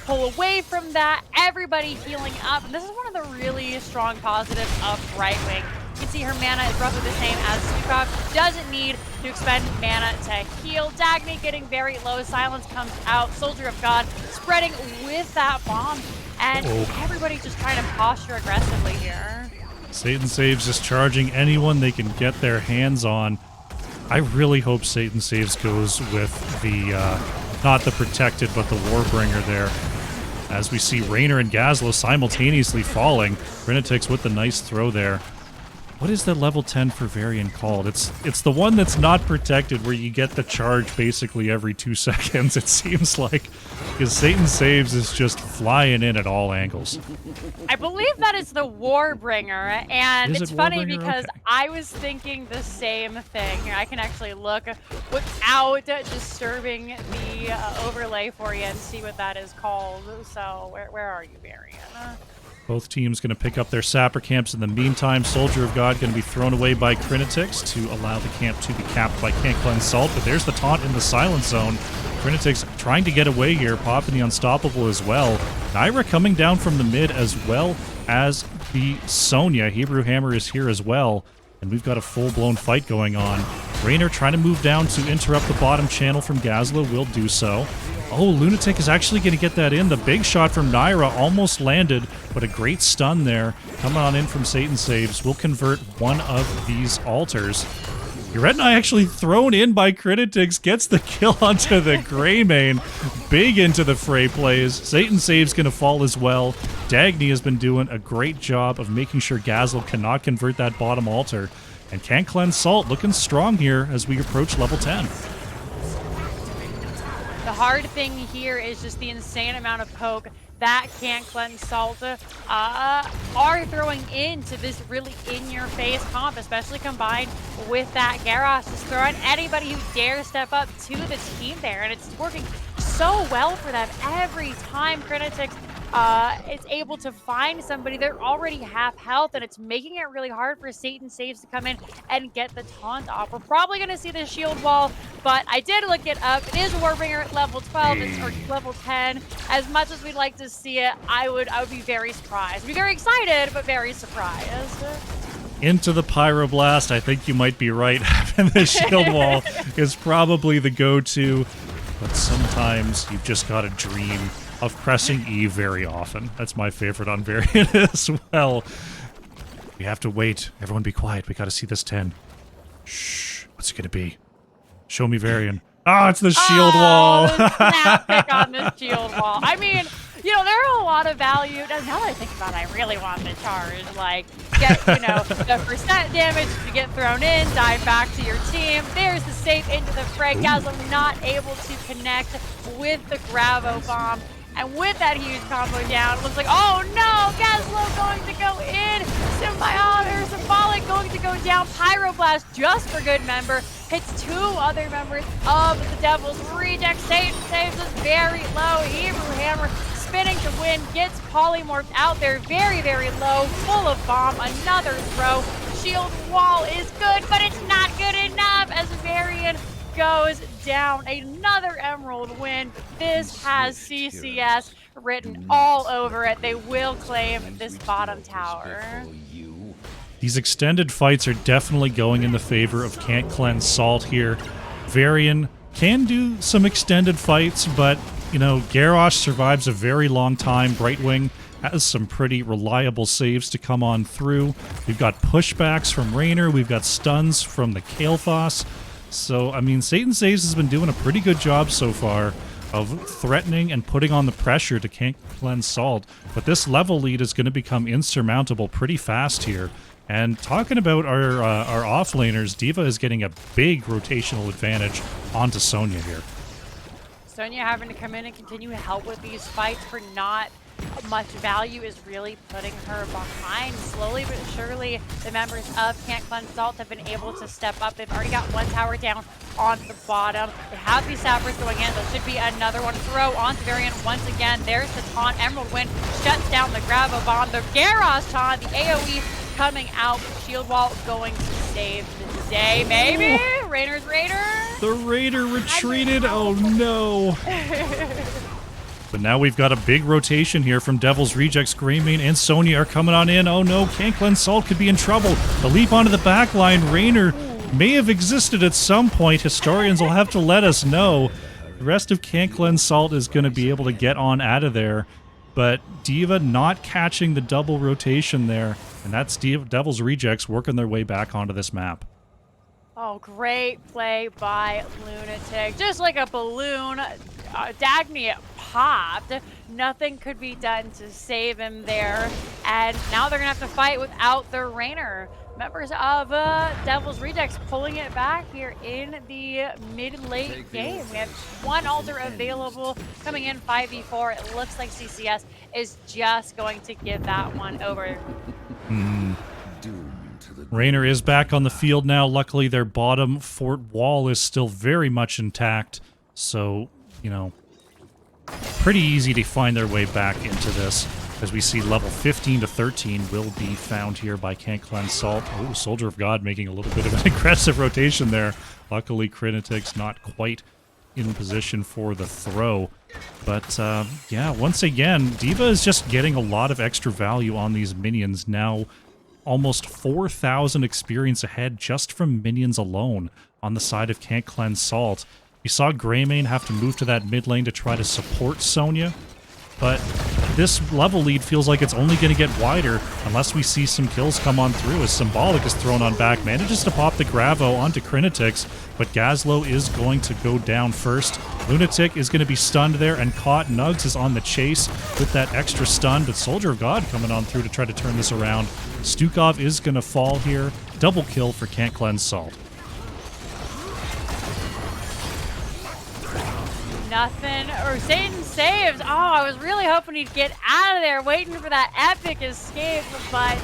pull away from that. Everybody healing up. And this is one of the really strong positives of Brightwing. You can see her mana is roughly the same as Stukov. Doesn't need to expend mana to heal. Dagny getting very low. Silence comes out. Soldier of God spreading with that bomb. And everybody just trying to posture aggressively here. Satan Saves is charging anyone they can get their hands on. I really hope Satan Saves goes with the, not the Protected, but the Warbringer there. As we see Raynor and Gazlo simultaneously falling. Trinitix with the nice throw there. What is the level 10 for Varian called? It's the one that's not protected, where you get the charge basically every 2 seconds, it seems like. Because Satan Saves is just flying in at all angles. I believe that is the Warbringer, and it's funny Warbringer? because Okay. I was thinking the same thing. Here, I can actually look without disturbing the overlay for you and see what that is called. So, where are you, Varian? Both teams going to pick up their sapper camps. In the meantime, Soldier of God going to be thrown away by Trinitix to allow the camp to be capped by Can't Cleanse Salt. But there's the taunt in the silence zone. Trinitix trying to get away here, popping the Unstoppable as well. Naira coming down from the mid as well as the Sonya. Hebrew Hammer is here as well. And we've got a full-blown fight going on. Raynor trying to move down to interrupt the bottom channel from Gazlo. Will do so. Oh, Lunatic is actually going to get that in. The big shot from Naira almost landed, but a great stun there. Coming on in from Satan Saves. Will convert one of these altars. Urednai actually thrown in by Crititix, gets the kill onto the Greymane. Big into the fray plays. Satan Saves going to fall as well. Dagny has been doing a great job of making sure Gazlo cannot convert that bottom altar. And Can't Cleanse Salt looking strong here as we approach level 10. The hard thing here is just the insane amount of poke that Can't Cleanse Salt are throwing into this really in-your-face comp, especially combined with that Garros just throwing anybody who dares step up to the team there, and it's working so well for them every time Crinitix is able to find somebody. They're already half health, and it's making it really hard for Satan Saves to come in and get the taunt off. We're probably going to see the shield wall, but I did look it up. It is Warbringer at level 12, or level 10. As much as we'd like to see it, I would be very surprised. I'd be very excited, but very surprised. Into the Pyroblast, I think you might be right. And the shield wall is probably the go-to, but sometimes you've just got to dream of pressing E very often. That's my favorite on Variant as well. We have to wait. Everyone be quiet. We got to see this 10. Shh. What's it going to be? Show me Varian. Ah, it's the shield wall. The snap pick on the shield wall. I mean, you know, there are a lot of value. Now that I think about it, I really want the charge. Like, get, you know, the percent damage to get thrown in, dive back to your team. There's the save into the fray. Gazlo not able to connect with the Gravo bomb. And with that huge combo down, it looks like, oh no, Gazlo going to go in. Symbolic going to go down. Pyroblast just for good member. Hits 2 other members of the Devil's Reject. Satan Saves us very low. Hebrew Hammer spinning to win. Gets polymorphed out there very, very low. Full of bomb. Another throw. Shield wall is good, but it's not good enough as Varian goes down. Another Emerald win. This has CCS written all over it. They will claim this bottom tower. These extended fights are definitely going in the favor of Can't Cleanse Salt here. Varian can do some extended fights, but, you know, Garrosh survives a very long time. Brightwing has some pretty reliable saves to come on through. We've got pushbacks from Raynor. We've got stuns from the Kael'thas. So, I mean, Satan Saves has been doing a pretty good job so far of threatening and putting on the pressure to Can't Cleanse Salt. But this level lead is going to become insurmountable pretty fast here. And talking about our offlaners, D.Va is getting a big rotational advantage onto Sonya here. Sonya having to come in and continue to help with these fights for not much value is really putting her behind. Slowly but surely, the members of Can't Cleanse Salt have been able to step up. They've already got one tower down on the bottom. They have these sappers going in. There should be another one. Throw onto Varian once again. There's the taunt. Emerald Wind shuts down the Gravo Bomb. The Garrosh taunt, the AoE coming out. Shield Wall going to save the day. Maybe? Rainer's Raider? The Raider retreated. Oh no. But now we've got a big rotation here from Devil's Rejects. Greymane and Sonya are coming on in. Oh no, Can't Cleanse Salt could be in trouble. The leap onto the back line. Raynor may have existed at some point. Historians will have to let us know. The rest of Can't Cleanse Salt is going to be able to get on out of there. But D.Va not catching the double rotation there. And that's Devil's Rejects working their way back onto this map. Oh, great play by Lunatic. Just like a balloon, Dagny popped. Nothing could be done to save him there. And now they're going to have to fight without their Raynor. Members of Devil's Rejects pulling it back here in the mid-late game. We have one altar available coming in 5v4. It looks like CCS is just going to give that one over. Raynor is back on the field now. Luckily, their bottom fort wall is still very much intact. So, you know, pretty easy to find their way back into this. As we see level 15 to 13 will be found here by Can't Cleanse Salt. Oh, Soldier of God making a little bit of an aggressive rotation there. Luckily, Krinatic's not quite in position for the throw. But, yeah, once again, D.Va is just getting a lot of extra value on these minions now. Almost 4,000 experience ahead just from minions alone on the side of Can't Cleanse Salt. We saw Greymane have to move to that mid lane to try to support Sonya, but this level lead feels like it's only going to get wider unless we see some kills come on through as Symbolic is thrown on back. Manages to pop the Gravo onto Krinatic's, but Gazlo is going to go down first. Lunatic is going to be stunned there and caught. Nugs is on the chase with that extra stun, but Soldier of God coming on through to try to turn this around. Stukov is going to fall here. Double kill for Can't Cleanse Salt. Nothing. Or Satan saves. Oh, I was really hoping he'd get out of there, waiting for that epic escape, but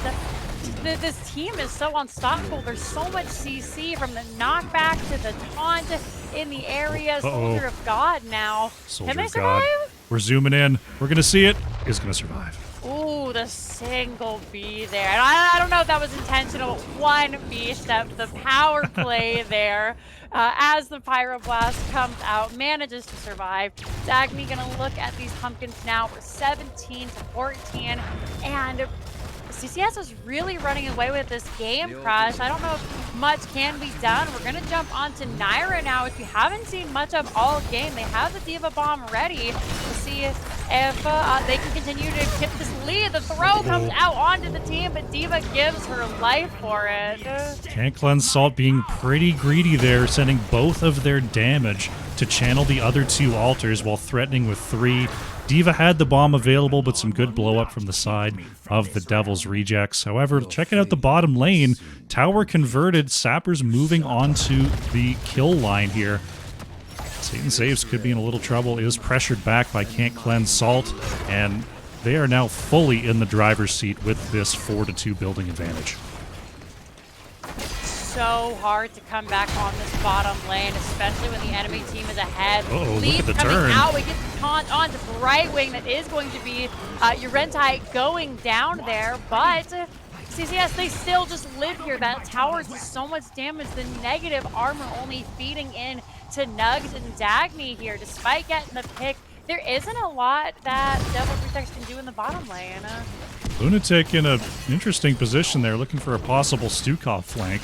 this team is so unstoppable. There's so much CC from the knockback to the taunt in the area. Soldier of God now. Can they survive? We're zooming in. We're going to see it. Is going to survive. Ooh, the single B there. And I don't know if that was intentional. One B step, the power play there. As the Pyroblast comes out, manages to survive. Dagny gonna look at these pumpkins now. We're 17 to 14. And CCS is really running away with this game, Crush. I don't know if much can be done. We're going to jump onto Naira now, which we haven't seen much of all game. They have the D.Va bomb ready to see if they can continue to tip this lead. The throw comes out onto the team, but D.Va gives her life for it. Can't Cleanse Salt being pretty greedy there, sending both of their damage to channel the other two altars while threatening with 3. D.Va had the bomb available, but some good blow up from the side of the Devil's Rejects. However, checking out the bottom lane, tower converted, Sappers moving on to the kill line here. Satan Saves could be in a little trouble, is pressured back by Can't Cleanse Salt, and they are now fully in the driver's seat with this 4-2 building advantage. So hard to come back on this bottom lane, especially when the enemy team is ahead. Oh, Leap look at the coming turn. out. We get the taunt onto Brightwing. That is going to be Urentai going down there, but CCS, they still just live here. That tower is so much damage. The negative armor only feeding in to Nugs and Dagny here. Despite getting the pick, there isn't a lot that Devil's Rejects can do in the bottom lane. Lunatic in an interesting position there, looking for a possible Stukov flank.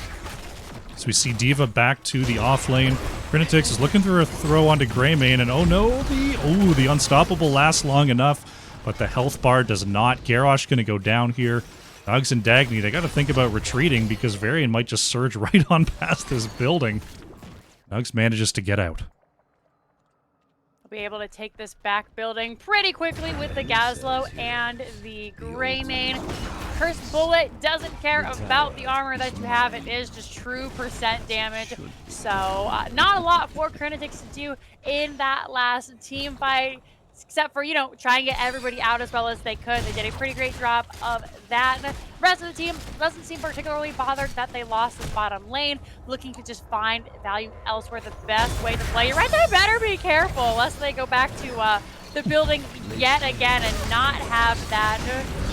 So we see D.Va back to the off lane. Crinitix is looking for a throw onto Greymane, and oh no, the Unstoppable lasts long enough, but the health bar does not. Garrosh gonna go down here. Nugs and Dagny, they gotta think about retreating because Varian might just surge right on past this building. Nugs manages to get out. Be able to take this back building pretty quickly with the Gazlo and the Greymane. Cursed Bullet doesn't care about the armor that you have. It is just true percent damage. So not a lot for Crinitix to do in that last team fight, except for, you know, try and get everybody out as well as they could. They did a pretty great job of that. The rest of the team doesn't seem particularly bothered that they lost the bottom lane, looking to just find value elsewhere. The best way to play. You're right there, better be careful lest they go back to the building yet again and not have that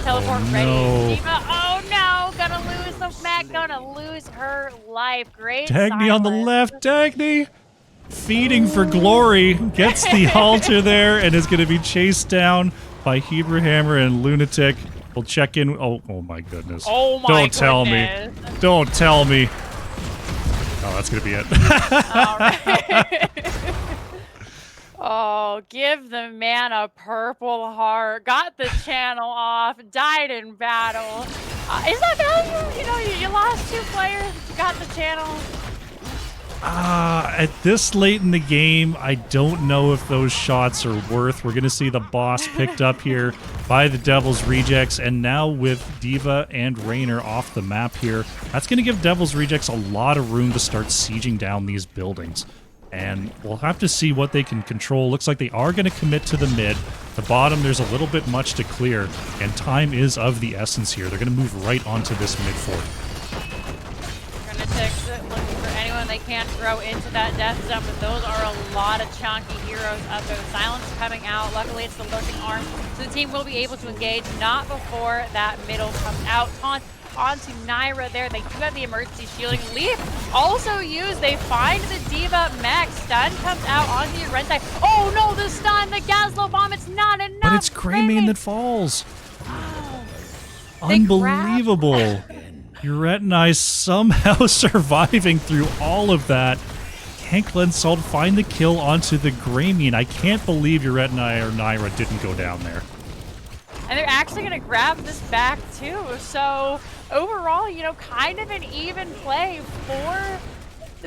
teleport ready. D.Va, oh no, gonna lose the mech, gonna lose her life. Great Dagny on the silence. left, Dagny! Feeding for glory, gets the halter there and is going to be chased down by Hebrew Hammer and Lunatic. We'll check in. Oh my goodness. Oh my Don't tell me. Don't tell me. Oh, that's going to be it. All right. Oh, give the man a purple heart. Got the channel off. Died in battle. Is that value? You know, you lost 2 players. Got the channel. At this late in the game, I don't know if those shots are worth. We're going to see the boss picked up here by the Devil's Rejects, and now with D.Va and Raynor off the map here, that's going to give Devil's Rejects a lot of room to start sieging down these buildings. And we'll have to see what they can control. Looks like they are going to commit to the mid. The bottom, there's a little bit much to clear, and time is of the essence here. They're going to move right onto this mid fort. Looking for anyone they can throw into that death zone, but those are a lot of chunky heroes up there. Silence coming out. Luckily, it's the lurking arm, so the team will be able to engage not before that middle comes out. Taunt onto Naira there. They do have the emergency shielding. Leap also used. They find the D.Va mech. Stun comes out onto Urenta. Oh no, the stun, the Gazlo bomb, it's not enough. But it's Greymane that falls. Oh. Unbelievable. Uretini somehow surviving through all of that. Can Cleansalt find the kill onto the Greymane? I can't believe Uretini or Naira didn't go down there. And they're actually going to grab this back too. So overall, you know, kind of an even play for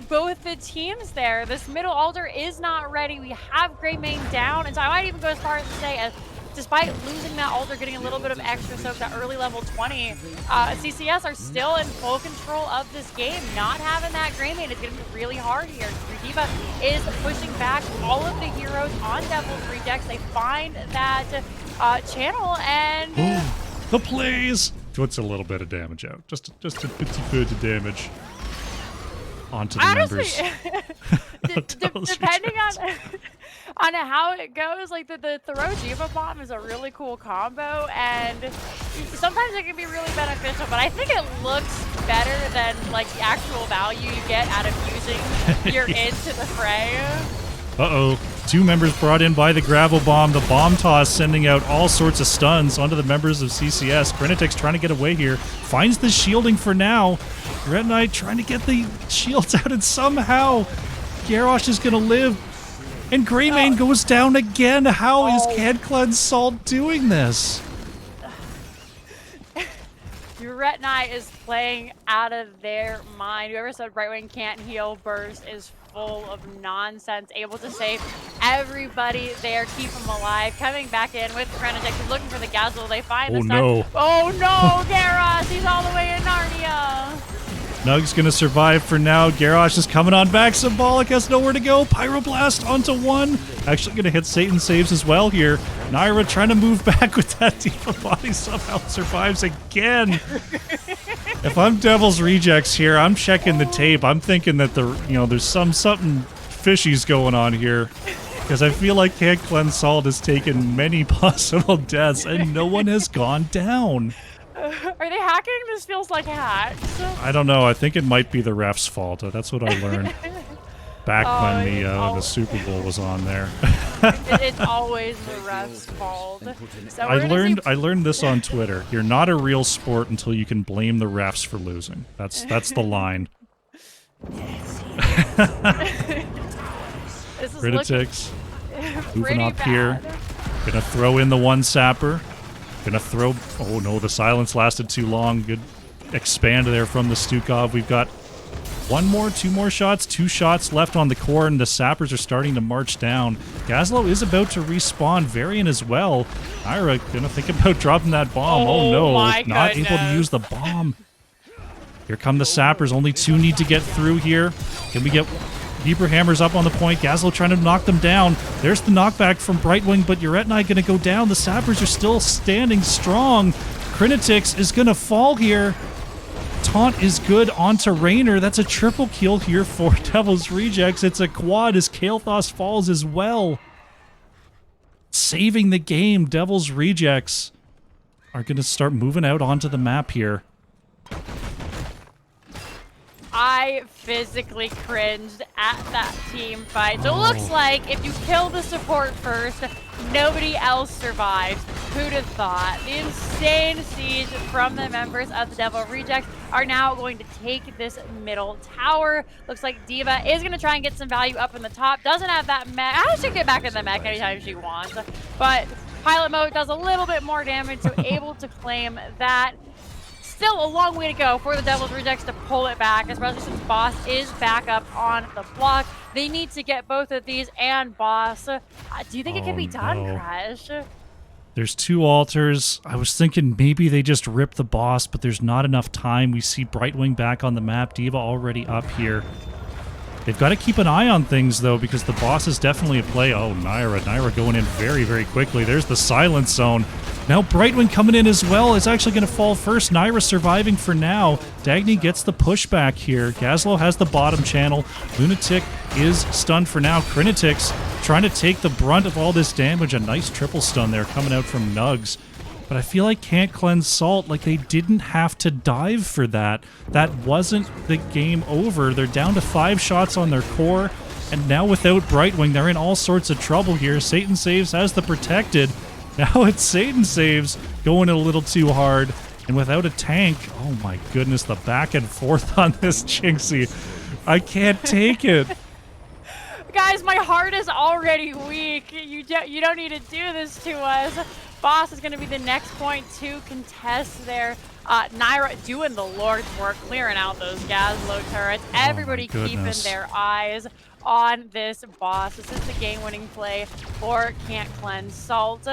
both the teams there. This middle altar is not ready. We have Greymane down, and so I might even go as far as to say, despite losing that altar, getting a little bit of extra soak, that early level 20, CCS are still in full control of this game. Not having that Greymane is going to be really hard here. D.Va is pushing back all of the heroes on Devil's Rejects. They find that channel and... the plays! Puts a little bit of damage out. Just a bit of damage onto the members. Depending on how it goes, like the throw D.Va bomb is a really cool combo, and sometimes it can be really beneficial, but I think it looks better than like the actual value you get out of using your into the fray. Uh-oh. 2 members brought in by the gravel bomb. The bomb toss sending out all sorts of stuns onto the members of CCS. Crinitix trying to get away here. Finds the shielding for now. Red Knight trying to get the shields out, and somehow Garrosh is going to live. And Greymane goes down again. How is Cleansalt doing this? Uretini is playing out of their mind. Whoever said right wing can't heal burst is full of nonsense. Able to save everybody there, keep them alive. Coming back in with Crinitix. He's looking for the Gazelle. They find the no. Oh no, Garrosh! He's all the way in Narnia. Nug's gonna survive for now. Garrosh is coming on back. Symbolic has nowhere to go. Pyroblast onto 1. Actually gonna hit Satan saves as well here. Naira trying to move back with that D.Va body, somehow survives again. If I'm Devil's Rejects here, I'm checking the tape. I'm thinking that there's something fishy's going on here. Because I feel like Cleansalt has taken many possible deaths and no one has gone down. Are they hacking? This feels like hacks. I don't know. I think it might be the ref's fault. That's what I learned back when the Super Bowl was on there. It's always the ref's fault. So I learned this on Twitter. You're not a real sport until you can blame the refs for losing. That's the line. This is Critics moving pretty up bad. here. Gonna throw in the one sapper. Gonna throw. Oh no, the silence lasted too long. Good expand there from the Stukov. We've got two more shots, 2 shots left on the core, and the sappers are starting to march down. Gazlo is about to respawn. Varian as well. Ira gonna think about dropping that bomb. Oh no, my not able to goodness. use the bomb. Here come the sappers. Only 2 need to get through here. Can we get Deeper Hammers up on the point? Gazlo trying to knock them down. There's the knockback from Brightwing, but Uretni going to go down. The sappers are still standing strong. Krinitix is going to fall here. Taunt is good onto Raynor. That's a triple kill here for Devil's Rejects. It's a quad as Kael'thas falls as well. Saving the game. Devil's Rejects are going to start moving out onto the map here. I physically cringed at that team fight. So it looks like if you kill the support first, nobody else survives. Who'd have thought? The insane siege from the members of the Devil Rejects are now going to take this middle tower. Looks like Diva is going to try and get some value up in the top. Doesn't have that mech. She can get back in the mech anytime she wants. But pilot mode does a little bit more damage, so able to claim that. Still a long way to go for the Devil's Rejects to pull it back, especially since Boss is back up on the block. They need to get both of these and Boss. Do you think it can be done, no. Crash? There's 2 altars. I was thinking maybe they just rip the boss, but there's not enough time. We see Brightwing back on the map. Diva already up here. They've got to keep an eye on things, though, because the boss is definitely a play. Oh, Naira going in very, very quickly. There's the silence zone. Now Brightwing coming in as well. Is actually going to fall first. Naira surviving for now. Dagny gets the pushback here. Gazlo has the bottom channel. Lunatic is stunned for now. Krinitix trying to take the brunt of all this damage. A nice triple stun there coming out from Nugs. But I feel like Can't Cleanse Salt, like they didn't have to dive for that. That wasn't the game over. They're down to 5 shots on their core. And now without Brightwing, they're in all sorts of trouble here. Satan Saves has the protected. Now it's Satan Saves going a little too hard. And without a tank, oh my goodness, the back and forth on this Jinxie. I can't take it. Guys, my heart is already weak. You don't need to do this to us. Boss is going to be the next point to contest there. Naira doing the Lord's work, clearing out those Gazlo turrets. Everybody keeping their eyes on this boss. This is the game-winning play for Can't Cleanse Salt.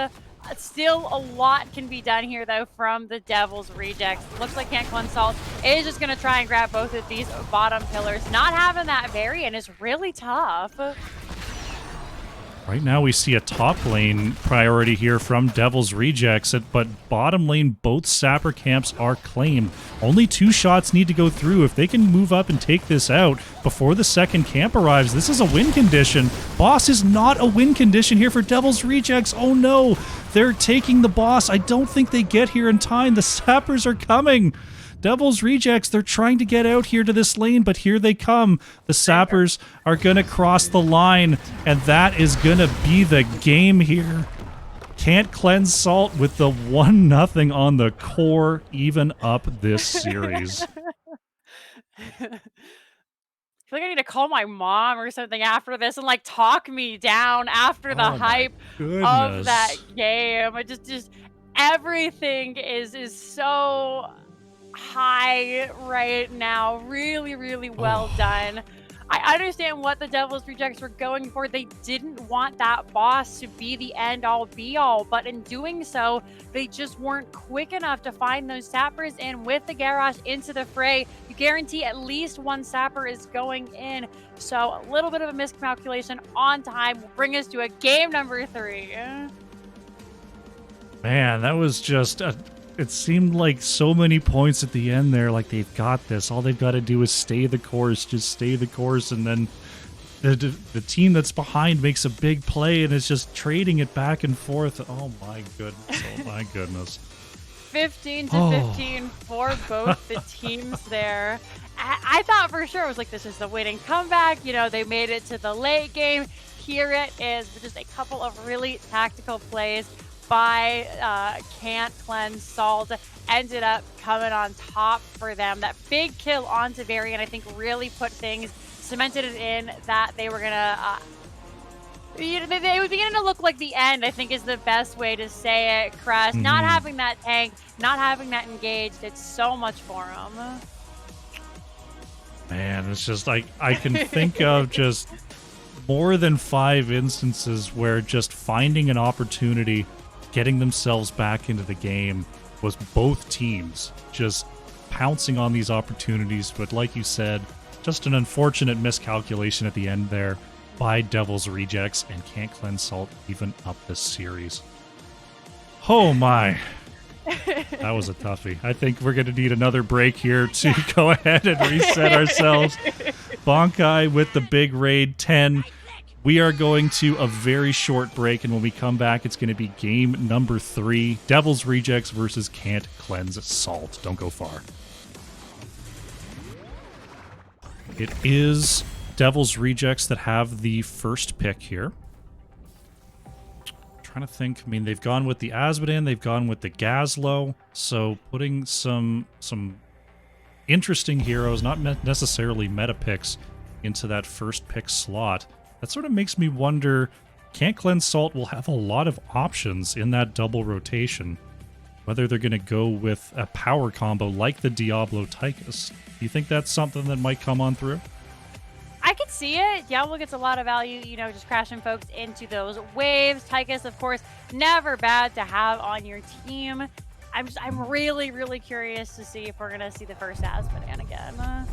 Still a lot can be done here, though, from the Devil's Rejects. Looks like Can't Cleanse Salt is just going to try and grab both of these bottom pillars. Not having that variant is really tough. Right now we see a top lane priority here from Devil's Rejects, but bottom lane, both Sapper camps are claimed. Only 2 shots need to go through. If they can move up and take this out before the second camp arrives, this is a win condition. Boss is not a win condition here for Devil's Rejects. Oh no, they're taking the boss. I don't think they get here in time. The Sappers are coming. Devil's Rejects, they're trying to get out here to this lane, but here they come. The Sappers are going to cross the line, and that is going to be the game here. Can't Cleanse Salt with the 1-0 on the core, even up this series. I feel like I need to call my mom or something after this and like talk me down after the hype of that game. I just everything is so high right now. Really, really well done. I understand what the Devil's Rejects were going for. They didn't want that boss to be the end-all be-all, but in doing so, they just weren't quick enough to find those sappers in. With the Garrosh into the fray, you guarantee at least 1 sapper is going in. So a little bit of a miscalculation on time will bring us to a game number 3. Man, that was just it seemed like so many points at the end there, like they've got this. All they've got to do is stay the course, just stay the course, and then the team that's behind makes a big play, and it's just trading it back and forth. Oh my goodness, oh my goodness. 15 to 15 for both the teams there. I thought for sure it was like, this is the winning comeback. You know, they made it to the late game. Here it is, with just a couple of really tactical plays by Can't Cleanse Salt. Ended up coming on top for them. That big kill onto Varian, I think, really put things, cemented it in that they were gonna they would begin to look like the end, I think is the best way to say it, Crest. Not having that tank, not having that engaged, it's so much for them. Man, it's just like, I can think of just more than 5 instances where just finding an opportunity, getting themselves back into the game, was both teams just pouncing on these opportunities. But like you said, just an unfortunate miscalculation at the end there by Devil's Rejects, and Can't Cleanse Salt even up this series. Oh my. That was a toughie. I think we're going to need another break here to go ahead and reset ourselves. Bonkai with the big raid 10. We are going to a very short break, and when we come back, it's going to be game number 3. Devil's Rejects versus Can't Cleanse Salt. Don't go far. It is Devil's Rejects that have the first pick here. Trying to think. I mean, they've gone with the Azmodan, they've gone with the Gazlo, so putting some interesting heroes, not necessarily meta picks, into that first pick slot. That sort of makes me wonder, Can't Cleanse Salt will have a lot of options in that double rotation, whether they're going to go with a power combo like the Diablo Tychus. Do you think that's something that might come on through? I could see it. Diablo gets a lot of value, you know, just crashing folks into those waves. Tychus, of course, never bad to have on your team. I'm really, really curious to see if we're going to see the first Azmodan again.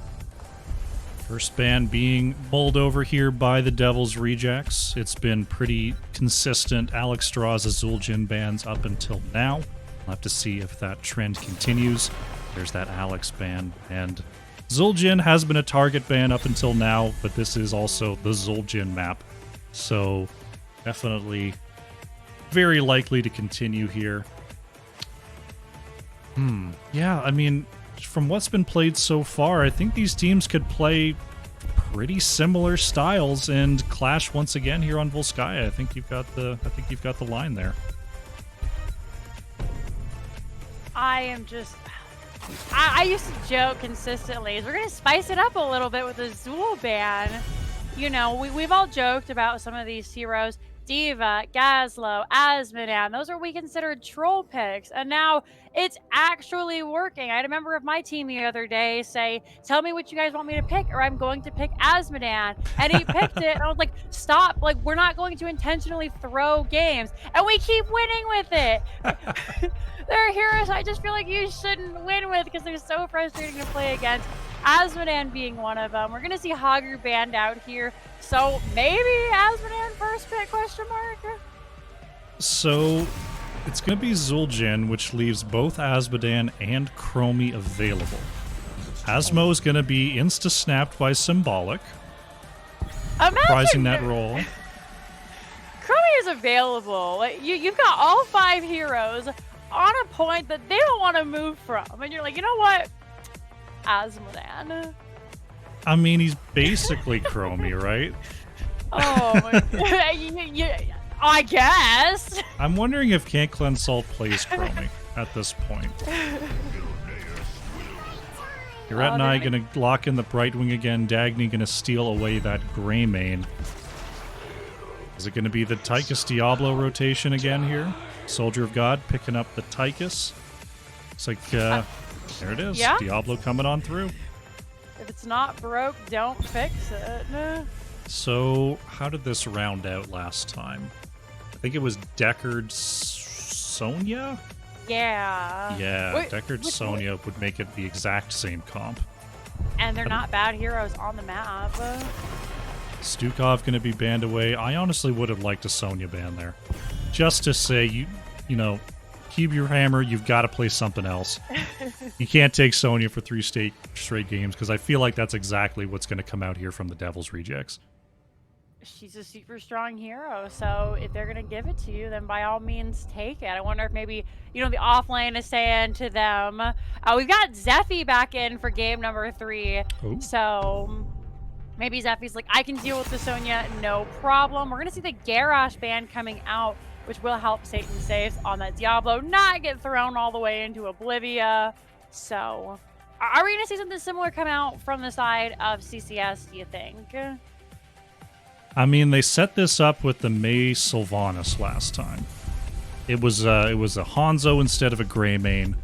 First ban being mulled over here by the Devil's Rejects. It's been pretty consistent Alex Straw's Zul'jin bans up until now. We'll have to see if that trend continues. There's that Alex ban, and Zul'jin has been a target ban up until now, but this is also the Zul'jin map, so definitely very likely to continue here. Yeah, I mean, from what's been played so far, I think these teams could play pretty similar styles and clash once again here on Volskaya. I think you've got the line there. I used to joke consistently, we're going to spice it up a little bit with a Zul ban. You know, we've all joked about some of these heroes. Diva, Gazlo, Azmodan, those are we considered troll picks, and now it's actually working. I had a member of my team the other day say, tell me what you guys want me to pick, or I'm going to pick Azmodan, and he picked it, and I was like, stop, like, we're not going to intentionally throw games, and we keep winning with it. There are heroes I just feel like you shouldn't win with because they're so frustrating to play against. Azmodan being one of them. We're going to see Hager banned out here. So maybe Azmodan first pick, question mark? So it's going to be Zul'jin, which leaves both Azmodan and Chromie available. Asmo is going to be insta-snapped by Symbolic, reprising that role. Chromie is available. You've got all 5 heroes on a point that they don't want to move from. And you're like, you know what? Azmodan. I mean, he's basically Chromie, right? Oh, I guess. I'm wondering if Can't Cleanse Salt plays Chromie at this point. Garrett and I going to lock in the Brightwing again. Dagny going to steal away that Greymane. Is it going to be the Tychus Diablo rotation again here? Soldier of God picking up the Tychus. Looks like, there it is. Yeah? Diablo coming on through. If it's not broke, don't fix it. So, how did this round out last time? I think it was Deckard Sonya? Yeah. Yeah, Deckard Sonya would make it the exact same comp. And they're not bad heroes on the map. Stukov going to be banned away. I honestly would have liked a Sonya ban there. Just to say, you know, keep your hammer, you've got to play something else. You can't take Sonya for 3 straight games, because I feel like that's exactly what's going to come out here from the Devil's Rejects. she's a super strong hero, so if they're gonna give it to you, then by all means take it. I wonder if maybe, you know, the off lane is saying to them, we've got Zephy back in for game number 3, Oh. so maybe Zephy's like, I can deal with the Sonya, no problem. We're gonna see the Garrosh ban coming out, which will help Satan saves on that Diablo not get thrown all the way into Oblivia. So, are we gonna see something similar come out from the side of CCS, do you think? I mean, they set this up with the May Sylvanas last time. It was a Hanzo instead of a Greymane,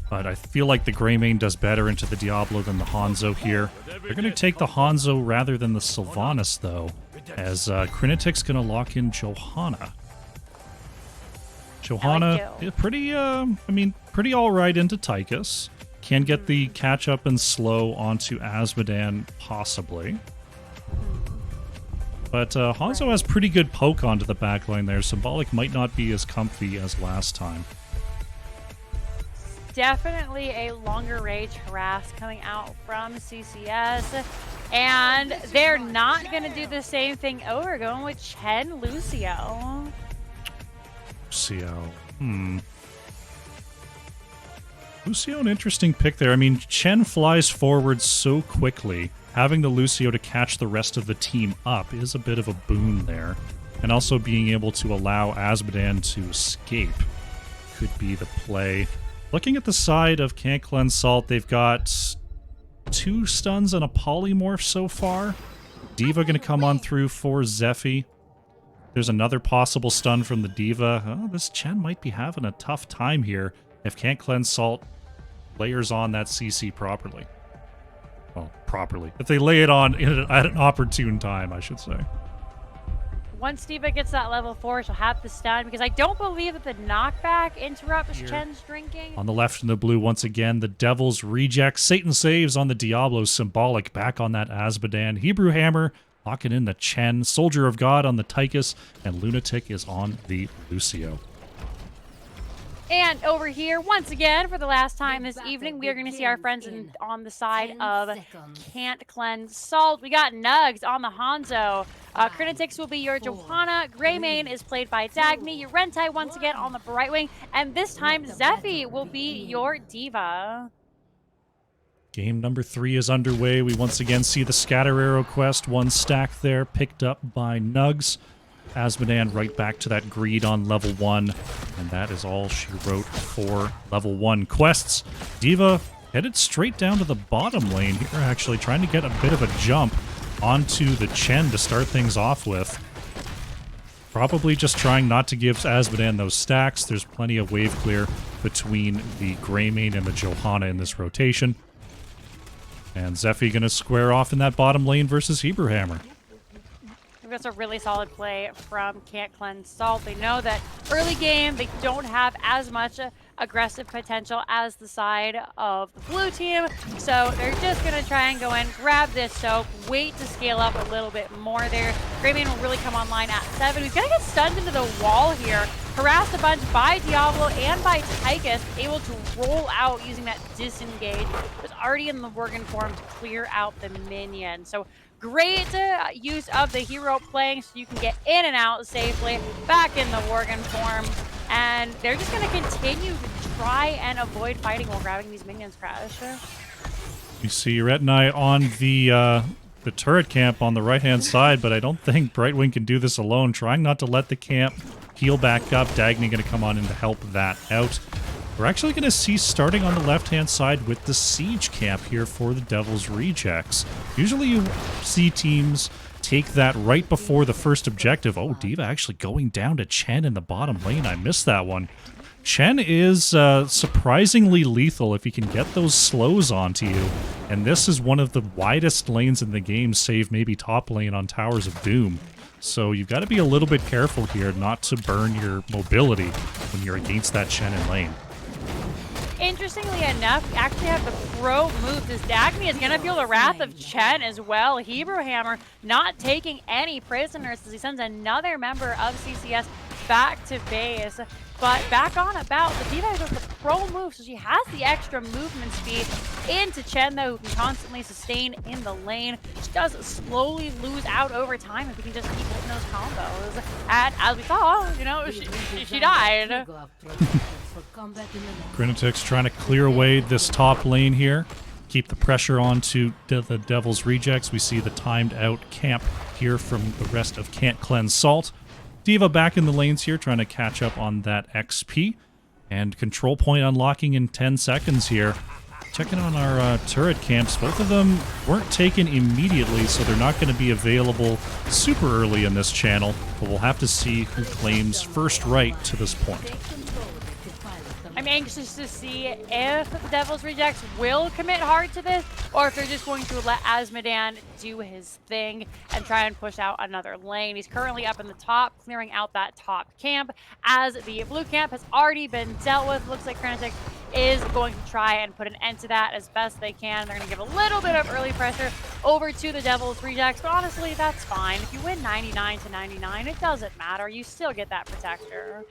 but I feel like the Greymane does better into the Diablo than the Hanzo here. They're going to take the Hanzo rather than the Sylvanas, though, as Krinitic's going to lock in Johanna. Johanna, pretty alright into Tychus. Can get the catch-up and slow onto Azmodan, possibly. But Hanzo has pretty good poke onto the backline there. Symbolic might not be as comfy as last time. Definitely a longer range harass coming out from CCS. And they're not going to do the same thing over, going with Chen Lucio. Lucio, an interesting pick there. I mean, Chen flies forward so quickly. Having the Lucio to catch the rest of the team up is a bit of a boon there. And also being able to allow Azmodan to escape could be the play. Looking at the side of Can't Cleanse Salt, they've got 2 stuns and a polymorph so far. Diva going to come on through for Zephy. There's another possible stun from the Diva. Oh, this Chen might be having a tough time here if Can't Cleanse Salt layers on that CC properly. Well, properly. If they lay it on at an opportune time, I should say. Once Diva gets that level 4, she'll have the stun, because I don't believe that the knockback interrupts Chen's drinking. On the left and the blue, once again, the Devil's Reject. Satan saves on the Diablo. Symbolic back on that Azmodan. Hebrew Hammer locking in the Chen. Soldier of God on the Tychus. And Lunatic is on the Lucio. And over here, once again, for the last time this evening, we are going to see our friends on the side of Can't Cleanse Salt. We got Nugs on the Hanzo. Krinitic's will be your Johanna. Greymane is played by Dagny. Rentai once again on the Brightwing. And this time, Zephy will be your Diva. Game number 3 is underway. We once again see the Scatter Arrow quest. 1 stack there, picked up by Nugs. Azmodan right back to that greed on level 1, and that is all she wrote for level 1 quests. Diva headed straight down to the bottom lane here, actually trying to get a bit of a jump onto the Chen to start things off with. Probably just trying not to give Azmodan those stacks. There's plenty of wave clear between the Greymane and the Johanna in this rotation. And Zephy gonna square off in that bottom lane versus Hebrew Hammer. That's a really solid play from Can't Cleanse Salt. They know that early game, they don't have as much aggressive potential as the side of the blue team. So they're just going to try and go in, grab this soak, wait to scale up a little bit more there. Greymane will really come online at 7. He's going to get stunned into the wall here. Harassed a bunch by Diablo and by Tychus, able to roll out using that disengage. Was already in the Worgen form to clear out the minion. So great use of the hero playing so you can get in and out safely back in the Worgen form. And they're just going to continue to try and avoid fighting while grabbing these minions, Crash. You see Ret and I on the turret camp on the right-hand side, but I don't think Brightwing can do this alone. Trying not to let the camp heal back up. Dagny going to come on in to help that out. We're actually going to see starting on the left-hand side with the Siege camp here for the Devil's Rejects. Usually you see teams take that right before the first objective. Oh, Diva actually going down to Chen in the bottom lane. I missed that one. Chen is surprisingly lethal if he can get those slows onto you. And this is one of the widest lanes in the game, save maybe top lane on Towers of Doom. So you've got to be a little bit careful here not to burn your mobility when you're against that Chen in lane. Interestingly enough, we actually have the pro moves as Dagny is going to feel the wrath of Chen as well. Hebrew Hammer not taking any prisoners as he sends another member of CCS back to base. But back on about, the Diva has the control move, so she has the extra movement speed into Chen, though, who can constantly sustain in the lane. She does slowly lose out over time if we can just keep hitting those combos. And as we saw, you know, she died. Grinatix trying to clear away this top lane here. Keep the pressure on to the Devil's Rejects. We see the timed out camp here from the rest of Can't Cleanse Salt. D.Va back in the lanes here, trying to catch up on that XP. And control point unlocking in 10 seconds here. Checking on our turret camps. Both of them weren't taken immediately, so they're not going to be available super early in this channel. But we'll have to see who claims first right to this point. I'm anxious to see if the Devil's Rejects will commit hard to this, or if they're just going to let Azmodan do his thing and try and push out another lane. He's currently up in the top, clearing out that top camp, as the blue camp has already been dealt with. Looks like Grinatix is going to try and put an end to that as best they can. They're going to give a little bit of early pressure over to the Devil's Rejects, but honestly, that's fine. If you win 99 to 99, it doesn't matter. You still get that protector.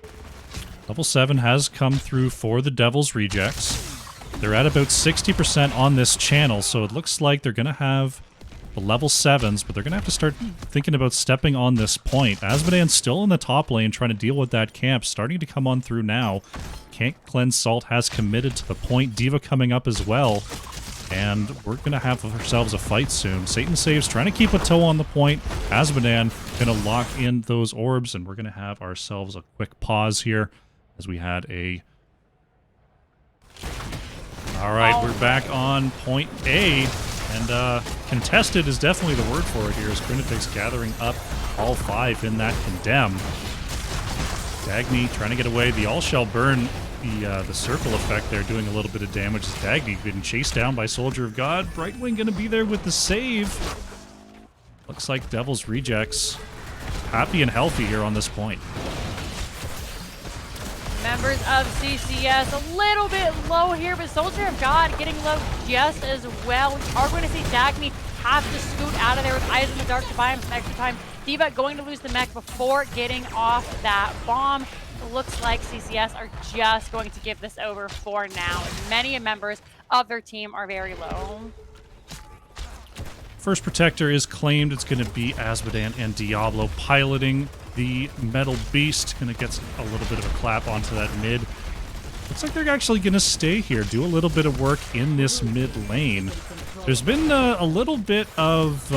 Level 7 has come through for the Devil's Rejects. They're at about 60% on this channel, so it looks like they're going to have the level 7s, but they're going to have to start thinking about stepping on this point. Azmodan's still in the top lane trying to deal with that camp, starting to come on through now. Can't Cleanse Salt has committed to the point. D.Va coming up as well, and we're going to have ourselves a fight soon. Satan Saves trying to keep a toe on the point. Azmodan going to lock in those orbs, and we're going to have ourselves a quick pause here. As we had a... Alright, we're back on point A. And contested is definitely the word for it here, as Grinatix gathering up all 5 in that Condemn. Dagny trying to get away. The All Shall Burn, the circle effect there, doing a little bit of damage as Dagny getting chased down by Soldier of God. Brightwing going to be there with the save. Looks like Devil's Rejects happy and healthy here on this point. Members of CCS a little bit low here, but Soldier of God getting low just as well. We are going to see Dagny have to scoot out of there with Eyes in the Dark to buy him some extra time. D.Va going to lose the mech before getting off that bomb. It looks like CCS are just going to give this over for now, as many members of their team are very low. First Protector is claimed. It's going to be Azmodan and Diablo piloting the Metal Beast. Going to get a little bit of a clap onto that mid. Looks like they're actually going to stay here, do a little bit of work in this mid lane. There's been a little bit of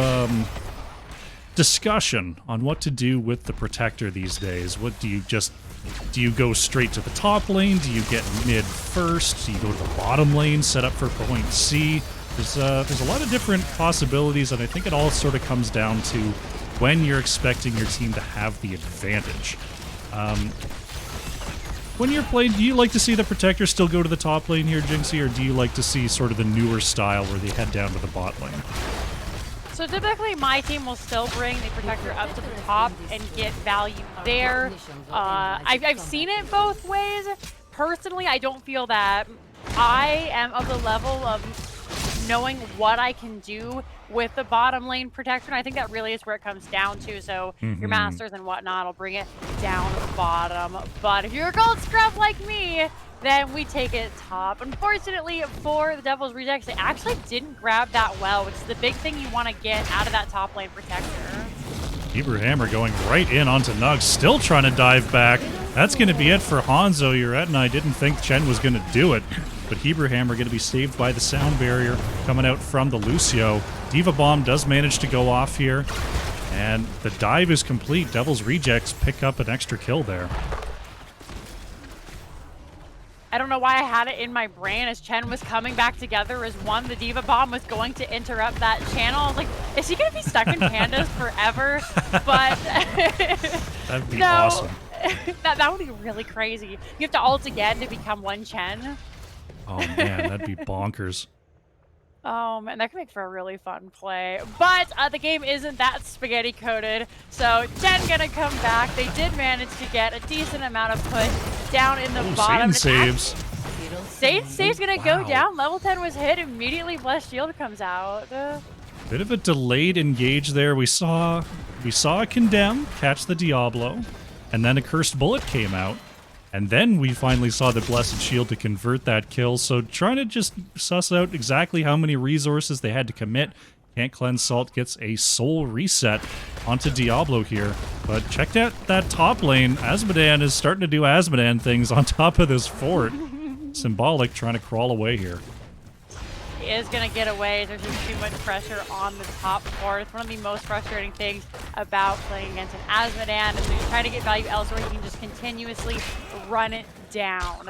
discussion on what to do with the Protector these days. What do you go straight to the top lane? Do you get mid first? Do you go to the bottom lane, set up for point C? There's a lot of different possibilities, and I think it all sort of comes down to when you're expecting your team to have the advantage. When you're playing, do you like to see the Protector still go to the top lane here, Jinxie, or do you like to see sort of the newer style where they head down to the bot lane? So typically my team will still bring the Protector up to the top and get value there. I've seen it both ways. Personally, I don't feel that I am of the level of knowing what I can do with the bottom lane Protector. And I think that really is where it comes down to. So your masters and whatnot will bring it down to the bottom. But if you're a gold scrub like me, then we take it top. Unfortunately for the Devil's Rejects, they actually didn't grab that well, which is the big thing you want to get out of that top lane Protector. Hebrew Hammer going right in onto Nugs, still trying to dive back. That's going to be it for Hanzo. Yuret and I didn't think Chen was going to do it, but Hebrew Hammer going to be saved by the sound barrier coming out from the Lucio. D.Va Bomb does manage to go off here, and the dive is complete. Devil's Rejects pick up an extra kill there. I don't know why I had it in my brain as Chen was coming back together as one. The D.Va Bomb was going to interrupt that channel. I was like, is he going to be stuck in pandas forever? But That'd be no, awesome. that would be really crazy. You have to ult again to become one Chen. Oh man, that'd be bonkers. Oh man, that could make for a really fun play. But the game isn't that spaghetti coated, so Chen gonna come back. They did manage to get a decent amount of push down in the bottom. Satan saves. Save's gonna go down. Level 10 was hit immediately. Blessed Shield comes out. Bit of a delayed engage there. We saw a Condemn catch the Diablo, and then a Cursed Bullet came out, And then we finally saw the Blessed Shield to convert that kill. So trying to just suss out exactly how many resources they had to commit. Can't Cleanse Salt gets a soul reset onto Diablo here. But check out that top lane. Azmodan is starting to do Azmodan things on top of this fort. Symbolic trying to crawl away here. He is going to get away. There's just too much pressure on the top fort. It's one of the most frustrating things about playing against an Azmodan is when you're trying to get value elsewhere, he can just continuously run it down.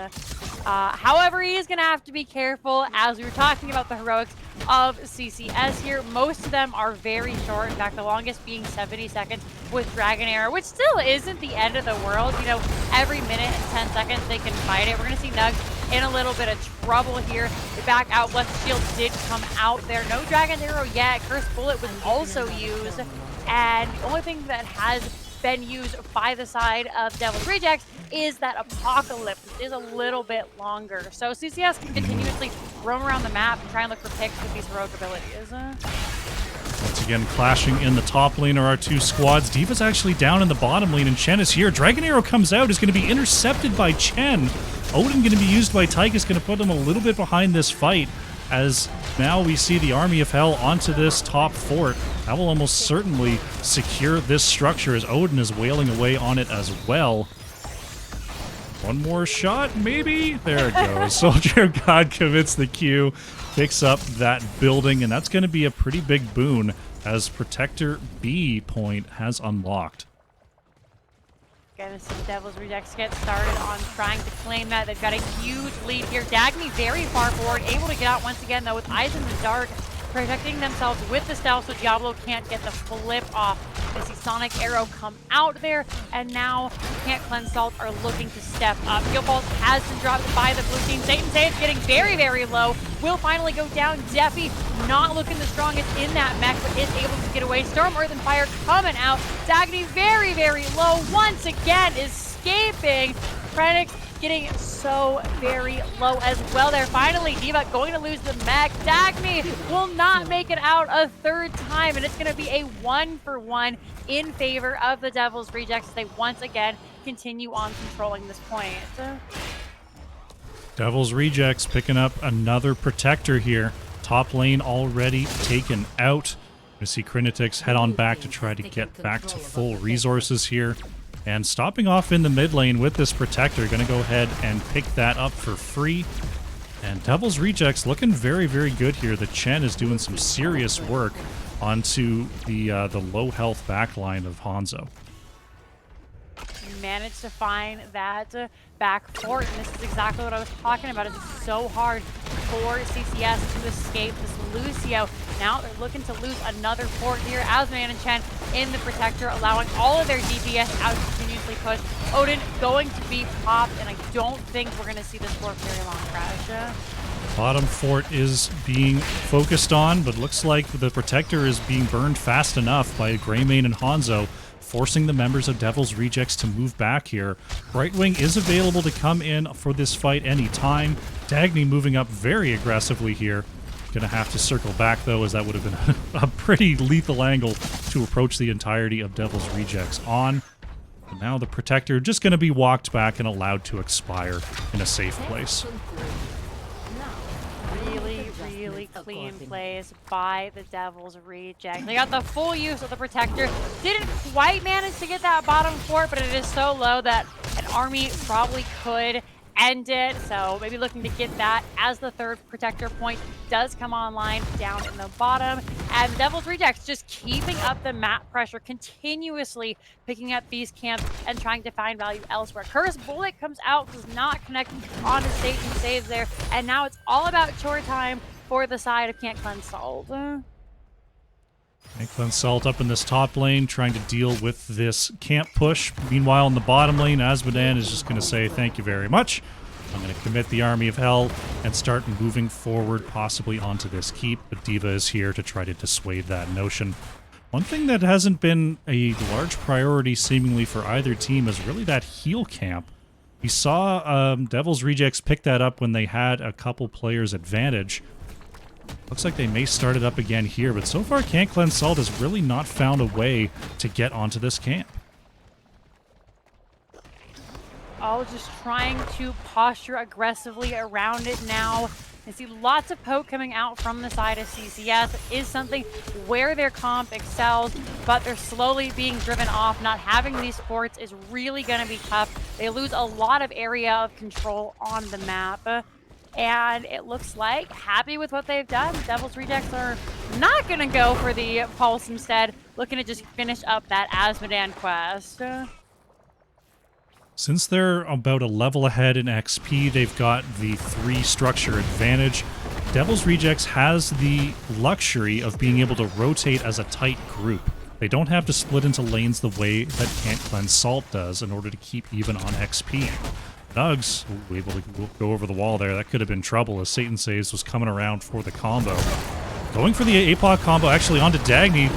However, he is going to have to be careful as we were talking about the heroics of CCS here. Most of them are very short. In fact, the longest being 70 seconds with Dragon Arrow, which still isn't the end of the world. You know, every minute and 10 seconds they can fight it. We're going to see Nugs in a little bit of trouble here. The back out, Blessed Shield did come out there. No Dragon Arrow yet. Cursed Bullet was also used. And the only thing that has been used by the side of Devil's Rejects is that Apocalypse, which is a little bit longer. So CCS can continuously roam around the map and try and look for picks with these heroic abilities. Once again, clashing in the top lane are our two squads. D.Va's actually down in the bottom lane, and Chen is here. Dragon Arrow comes out, is going to be intercepted by Chen. Odin going to be used by Tychus, going to put them a little bit behind this fight, as now we see the Army of Hell onto this top fort. That will almost certainly secure this structure as Odin is wailing away on it as well. One more shot, maybe? There it goes. Soldier of God commits the Q, picks up that building, and that's going to be a pretty big boon as Protector B point has unlocked. Gonna see Devil's Rejects get started on trying to claim that. They've got a huge lead here. Dagny very far forward, able to get out once again, though, with Eyes in the Dark, protecting themselves with the stealth so Diablo can't get the flip off. We see Sonic Arrow come out there, and now Can't Cleanse Salt are looking to step up. Heal Pulse has been dropped by the blue team. Satan Save's getting very, very low. Will finally go down. Defi not looking the strongest in that mech, but is able to get away. Storm, Earth, and Fire coming out. Dagny very, very low. Once again, escaping. Krenix getting so very low as well there. Finally, D.Va going to lose the mech. Dagny will not make it out a third time, and it's going to be a 1-for-1 in favor of the Devil's Rejects as they once again continue on controlling this point. Devil's Rejects picking up another Protector here. Top lane already taken out. We see Crinitix head on back to try to get back to full resources here. And stopping off in the mid lane with this Protector, going to go ahead and pick that up for free. And Devil's Rejects looking very, very good here. The Chen is doing some serious work onto the low health backline of Hanzo. Managed to find that back fort, and this is exactly what I was talking about. It's so hard for CCS to escape this Lucio. Now they're looking to lose another fort here. Azmodan and Chen in the Protector, allowing all of their DPS out to continuously push. Odin going to be popped, and I don't think we're going to see this for a very long crash. Bottom fort is being focused on, but looks like the Protector is being burned fast enough by Greymane and Hanzo, forcing the members of Devil's Rejects to move back here. Brightwing is available to come in for this fight anytime. Dagny moving up very aggressively here. Gonna have to circle back, though, as that would have been a pretty lethal angle to approach the entirety of Devil's Rejects on. And now the Protector just gonna be walked back and allowed to expire in a safe place. Really clean plays by the Devil's Rejects. They got the full use of the Protector. Didn't quite manage to get that bottom fort, but it is so low that an army probably could end it. So maybe looking to get that as the third Protector point does come online down in the bottom. And the Devil's Rejects just keeping up the map pressure, continuously picking up these camps and trying to find value elsewhere. Cursed Bullet comes out, does not connect on the Satan saves there. And now it's all about chore time for the side of Can't Cleanse Salt. Can't Cleanse Salt up in this top lane, trying to deal with this camp push. Meanwhile, in the bottom lane, Azmodan is just going to say, thank you very much. I'm going to commit the Army of Hell and start moving forward, possibly onto this keep. But D.Va is here to try to dissuade that notion. One thing that hasn't been a large priority, seemingly, for either team is really that heal camp. We saw Devil's Rejects pick that up when they had a couple players' advantage. Looks like they may start it up again here, but so far Can't Cleanse Salt has really not found a way to get onto this camp. all just trying to posture aggressively around it now. I see lots of poke coming out from the side of CCS. It is something where their comp excels, but they're slowly being driven off. Not having these forts is really going to be tough. They lose a lot of area of control on the map. And it looks like, happy with what they've done, Devil's Rejects are not going to go for the Pulse instead, looking to just finish up that Asmodan quest. Since they're about a level ahead in XP, they've got the 3 structure advantage. Devil's Rejects has the luxury of being able to rotate as a tight group. They don't have to split into lanes the way that Can't Cleanse Salt does in order to keep even on XP. Nugs, able to go over the wall there. That could have been trouble as Satan Saves was coming around for the combo. Going for the APOC combo actually onto Dagny.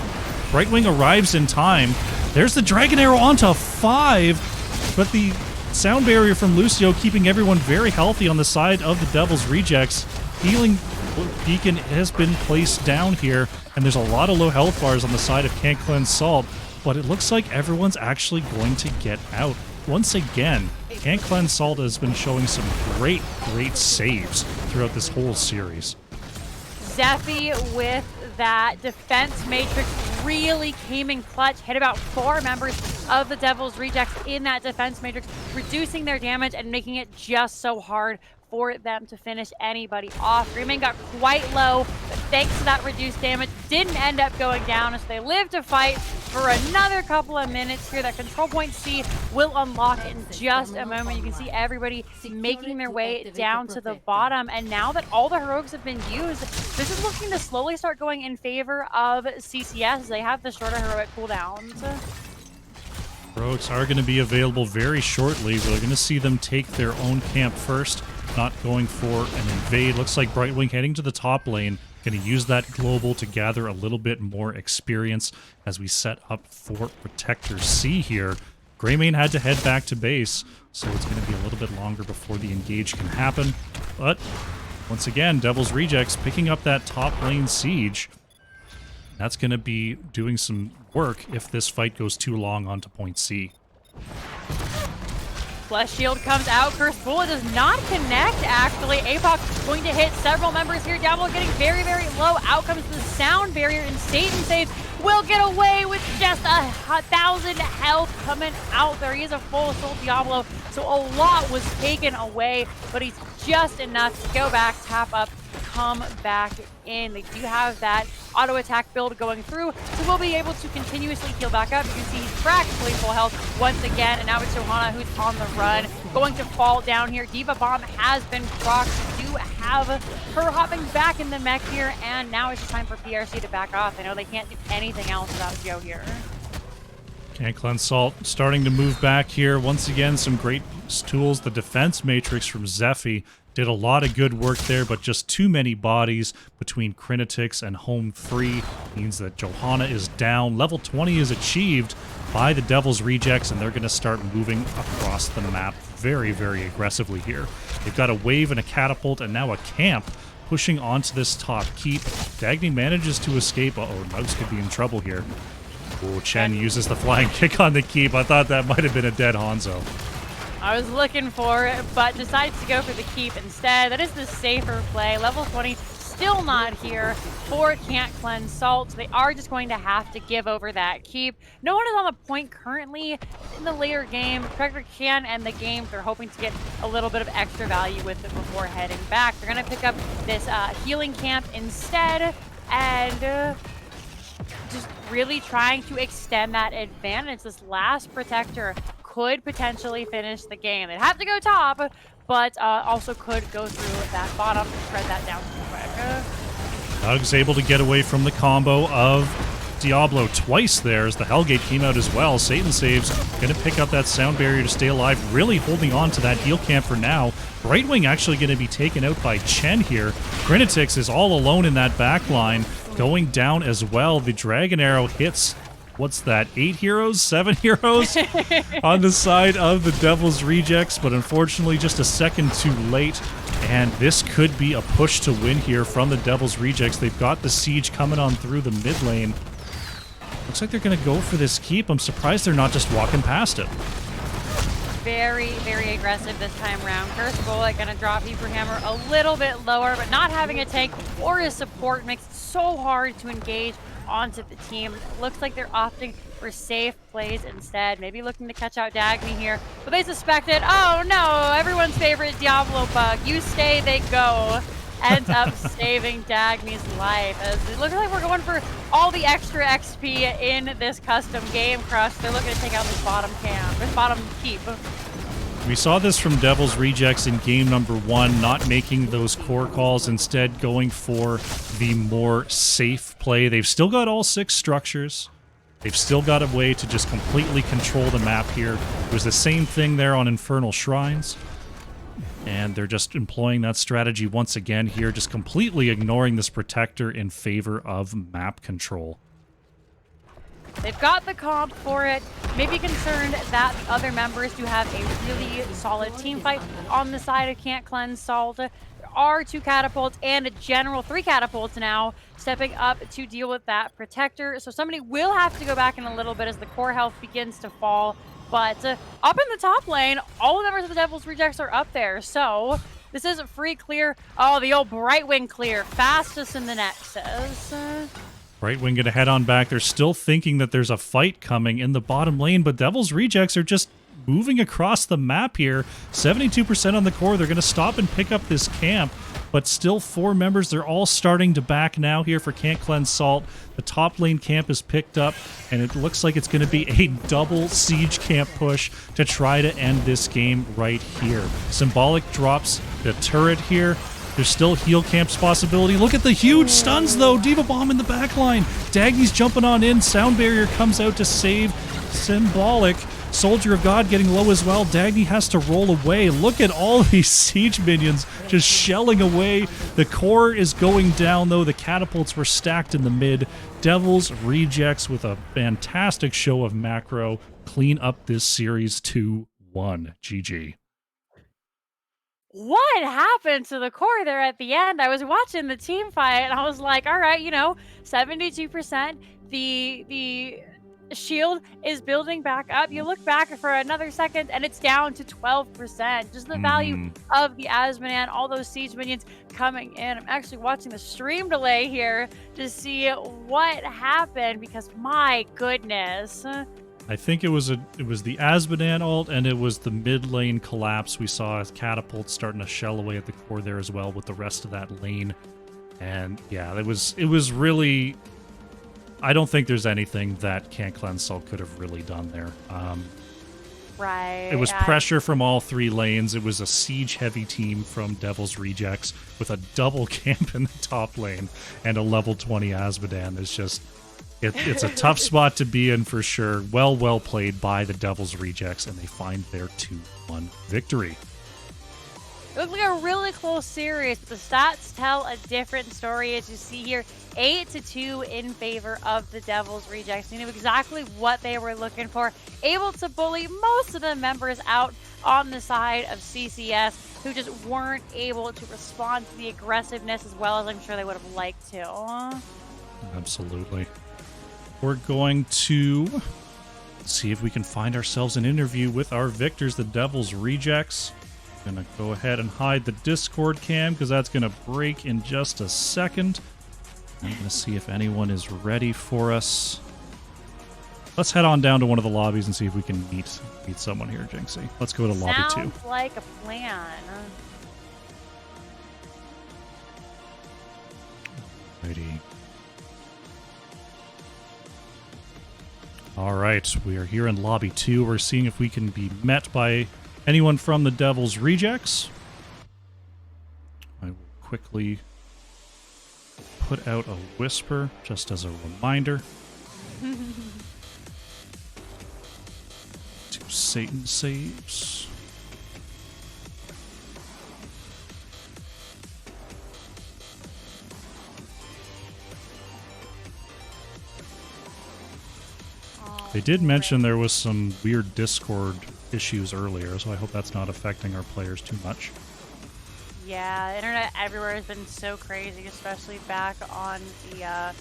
Brightwing arrives in time. There's the Dragon Arrow onto 5. But the sound barrier from Lucio keeping everyone very healthy on the side of the Devil's Rejects. Healing beacon has been placed down here, and there's a lot of low health bars on the side of Can't Cleanse Salt, but it looks like everyone's actually going to get out. Once again, Can't Cleanse Salt has been showing some great saves throughout this whole series. Zephy with that defense matrix really came in clutch, hit about 4 members of the Devil's Rejects in that defense matrix, reducing their damage and making it just so hard for them to finish anybody off. Greenman got quite low, but thanks to that reduced damage, didn't end up going down as they live to fight for another couple of minutes here. That control point C will unlock in just a moment. You can see everybody making their way down to the bottom, and now that all the heroics have been used, this is looking to slowly start going in favor of CCS. They have the shorter heroic cooldowns. Heroics are going to be available very shortly. We're going to see them take their own camp first, not going for an invade. Looks like Brightwing heading to the top lane, going to use that global to gather a little bit more experience as we set up for Protector C here. Greymane had to head back to base, so it's going to be a little bit longer before the engage can happen. But once again, Devil's Rejects picking up that top lane siege. That's going to be doing some work if this fight goes too long onto point C. Flesh Shield comes out. Curse Bullet does not connect, actually. APOC going to hit several members here. Diablo getting very low. Out comes the sound barrier, and Satan Saves will get away with just 1,000 health coming out there. He is a full assault Diablo, so a lot was taken away, but he's just enough to go back, tap up, come back in. They do have that auto attack build going through, so we'll be able to continuously heal back up. You can see he's practically full health once again, and now it's Johanna who's on the run, going to fall down here. Diva Bomb has been procced. We do have her hopping back in the mech here, and now it's just time for PRC to back off. I know they can't do anything else without Joe here. Can't Cleanse Salt starting to move back here. Once again, some great tools. The defense matrix from Zephy did a lot of good work there, but just too many bodies between Crinetics and Home 3 means that Johanna is down. Level 20 is achieved by the Devil's Rejects, and they're going to start moving across the map very aggressively here. They've got a wave and a catapult and now a camp pushing onto this top keep. Dagny manages to escape. Uh-oh, Nugs could be in trouble here. Oh, Chen uses the flying kick on the keep. I thought that might have been a dead Hanzo. I was looking for it, but decides to go for the keep instead. That is the safer play. Level 20 still not here for Can't Cleanse Salt. So they are just going to have to give over that keep. No one is on the point currently in the later game. Protector can end the game. They're hoping to get a little bit of extra value with it before heading back. They're going to pick up this healing camp instead, and just really trying to extend that advantage. This last Protector could potentially finish the game. They'd have to go top, but also could go through that bottom and spread that down too quick. Nugs able to get away from the combo of Diablo twice there as the Hellgate came out as well. Satan Saves going to pick up that sound barrier to stay alive, really holding on to that heal camp for now. Brightwing actually going to be taken out by Chen here. Crinetics is all alone in that back line, going down as well. The Dragon Arrow hits, what's that, 8 heroes? 7 heroes on the side of the Devil's Rejects, but unfortunately just a second too late. And this could be a push to win here from the Devil's Rejects. They've got the siege coming on through the mid lane. Looks like they're going to go for this keep. I'm surprised they're not just walking past it. very, very aggressive this time around. Curse Bullet gonna drop Heaper Hammer a little bit lower, but not having a tank or a support makes it so hard to engage onto the team. Looks like they're opting for safe plays instead. Maybe looking to catch out Dagny here, but they suspected, oh no, everyone's favorite Diablo bug. You stay, they go. Ends up saving Dagny's life. As it looks like we're going for all the extra XP in this custom game, Crush. They're looking to take out this bottom camp, this bottom keep. We saw this from Devil's Rejects in game number 1, not making those core calls, instead going for the more safe play. They've still got all 6 structures. They've still got a way to just completely control the map here. It was the same thing there on Infernal Shrines. And they're just employing that strategy once again here, just completely ignoring this Protector in favor of map control. They've got the comp for it. Maybe concerned that the other members do have a really solid team fight on the side of Can't Cleanse Salt. There are 2 catapults and a general 3 catapults now stepping up to deal with that Protector. So somebody will have to go back in a little bit as the core health begins to fall. But up in the top lane, all the members of the Devil's Rejects are up there. So this is a free clear. Oh, the old Brightwing clear. Fastest in the Nexus. Brightwing gonna head on back. They're still thinking that there's a fight coming in the bottom lane, but Devil's Rejects are just moving across the map here. 72% on the core. They're gonna stop and pick up this camp. But still 4 members. They're all starting to back now here for Can't Cleanse Salt. The top lane camp is picked up, and it looks like it's going to be a double siege camp push to try to end this game right here. Symbolic drops the turret here. There's still heal camps possibility. Look at the huge stuns, though. Diva Bomb in the back line. Dagny's jumping on in. Sound Barrier comes out to save Symbolic. Soldier of God getting low as well. Dagny has to roll away. Look at all these siege minions just shelling away. The core is going down, though. The catapults were stacked in the mid. Devil's Rejects with a fantastic show of macro clean up this series 2-1. GG. What happened to the core there at the end? I was watching the team fight and I was like, all right, 72%. The shield is building back up. You look back for another second and it's down to 12%. Just the value of the Asmodan, all those siege minions coming in. I'm actually watching the stream delay here to see what happened because my goodness. I think it was the Asmodan ult, and it was the mid lane collapse. We saw catapults starting to shell away at the core there as well with the rest of that lane. And yeah, it was really, I don't think there's anything that Can't Cleanse Salt could have really done there. Right. It was pressure from all 3 lanes. It was a siege-heavy team from Devil's Rejects with a double camp in the top lane and a level 20 Asmodan. It's just, it's a tough spot to be in for sure. Well played by the Devil's Rejects, and they find their 2-1 victory. It looks like a really close series, but the stats tell a different story. As you see here, 8-2 in favor of the Devil's Rejects. They knew exactly what they were looking for. Able to bully most of the members out on the side of CCS, who just weren't able to respond to the aggressiveness as well as I'm sure they would have liked to. Absolutely. We're going to see if we can find ourselves an interview with our victors, the Devil's Rejects. Gonna go ahead and hide the Discord cam because that's gonna break in just a second. I'm gonna see if anyone is ready for us. Let's head on down to one of the lobbies and see if we can meet someone here, Jinxie. Let's go to lobby 2. Sounds like a plan. Alrighty. Alright, we are here in lobby 2. We're seeing if we can be met by anyone from the Devil's Rejects. I will quickly put out a whisper just as a reminder. To Satan saves. They did mention there was some weird Discord issues earlier, so I hope that's not affecting our players too much. Yeah, the internet everywhere has been so crazy, especially back on the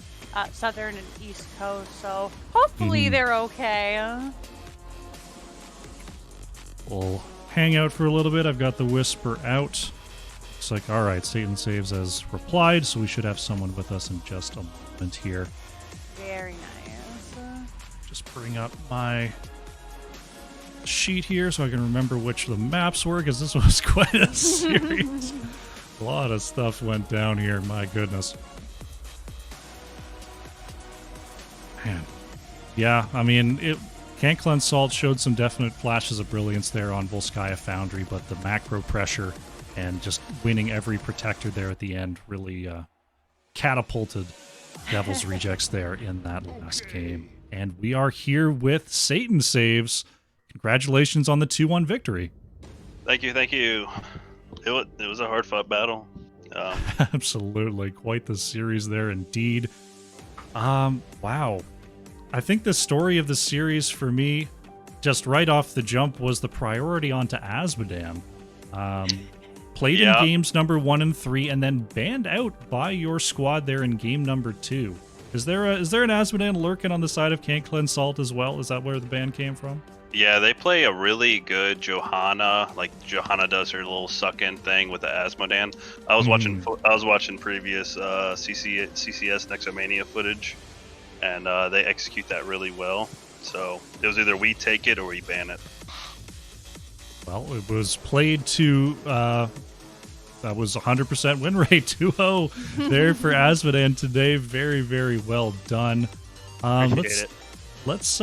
southern and east coast, so hopefully they're okay. We'll hang out for a little bit. I've got the Whisper out. Looks like, all right, Satan Saves has replied, so we should have someone with us in just a moment here. Very nice. Just bring up my sheet here so I can remember which of the maps were, because this was quite a series. A lot of stuff went down here, my goodness. Man. Yeah, I mean, Can't Cleanse Salt showed some definite flashes of brilliance there on Volskaya Foundry, but the macro pressure and just winning every protector there at the end really catapulted Devil's Rejects there in that last game. And we are here with Satan Saves. Congratulations on the 2-1 victory. Thank you, thank you. It was a hard-fought battle. Absolutely. Quite the series there indeed. Wow. I think the story of the series for me, just right off the jump, was the priority onto Asmodam. Played in games number 1 and 3, and then banned out by your squad there in game number 2. Is there an Asmodam lurking on the side of Can't Cleanse Salt as well? Is that where the ban came from? Yeah, they play a really good Johanna. Like Johanna does her little suck-in thing with the Asmodam. I was watching previous CCS Nexomania footage, and they execute that really well. So it was either we take it or we ban it. Well, it was played to that was 100% win rate, 2-0 there for Asmodam today. Very, very well done. Let's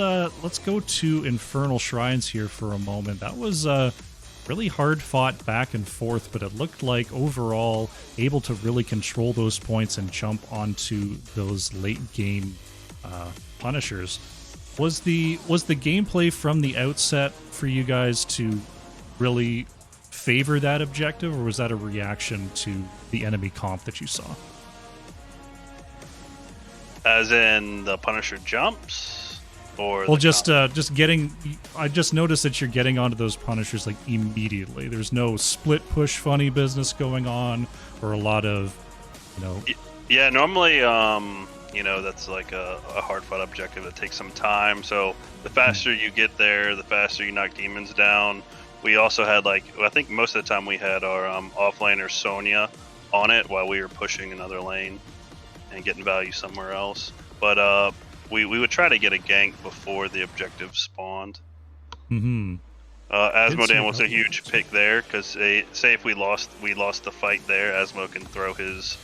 go to Infernal Shrines here for a moment. That was really hard fought back and forth, but it looked like overall able to really control those points and jump onto those late game punishers. Was the gameplay from the outset for you guys to really favor that objective, or was that a reaction to the enemy comp that you saw? As in the Punisher jumps, or well, just getting. I just noticed that you're getting onto those Punishers like immediately. There's no split push funny business going on, or a lot of, Yeah, normally, that's like a hard fought objective that takes some time. So the faster you get there, the faster you knock demons down. We also had I think most of the time we had our offlaner Sonya on it while we were pushing another lane and getting value somewhere else. But we would try to get a gank before the objective spawned. Mm-hmm. Asmodam was a huge pick there because say if we lost the fight there, Asmo can throw his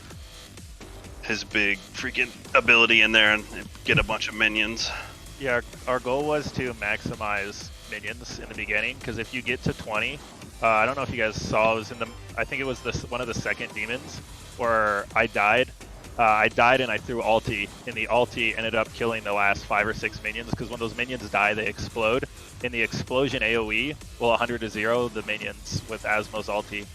big freaking ability in there and get a bunch of minions. Yeah, our goal was to maximize minions in the beginning, because if you get to 20, I don't know if you guys saw, I think it was one of the second demons where I died and I threw ulti, and the ulti ended up killing the last 5 or 6 minions, because when those minions die, they explode. In the explosion AoE, 100 to 0 the minions with Asmo's ulti.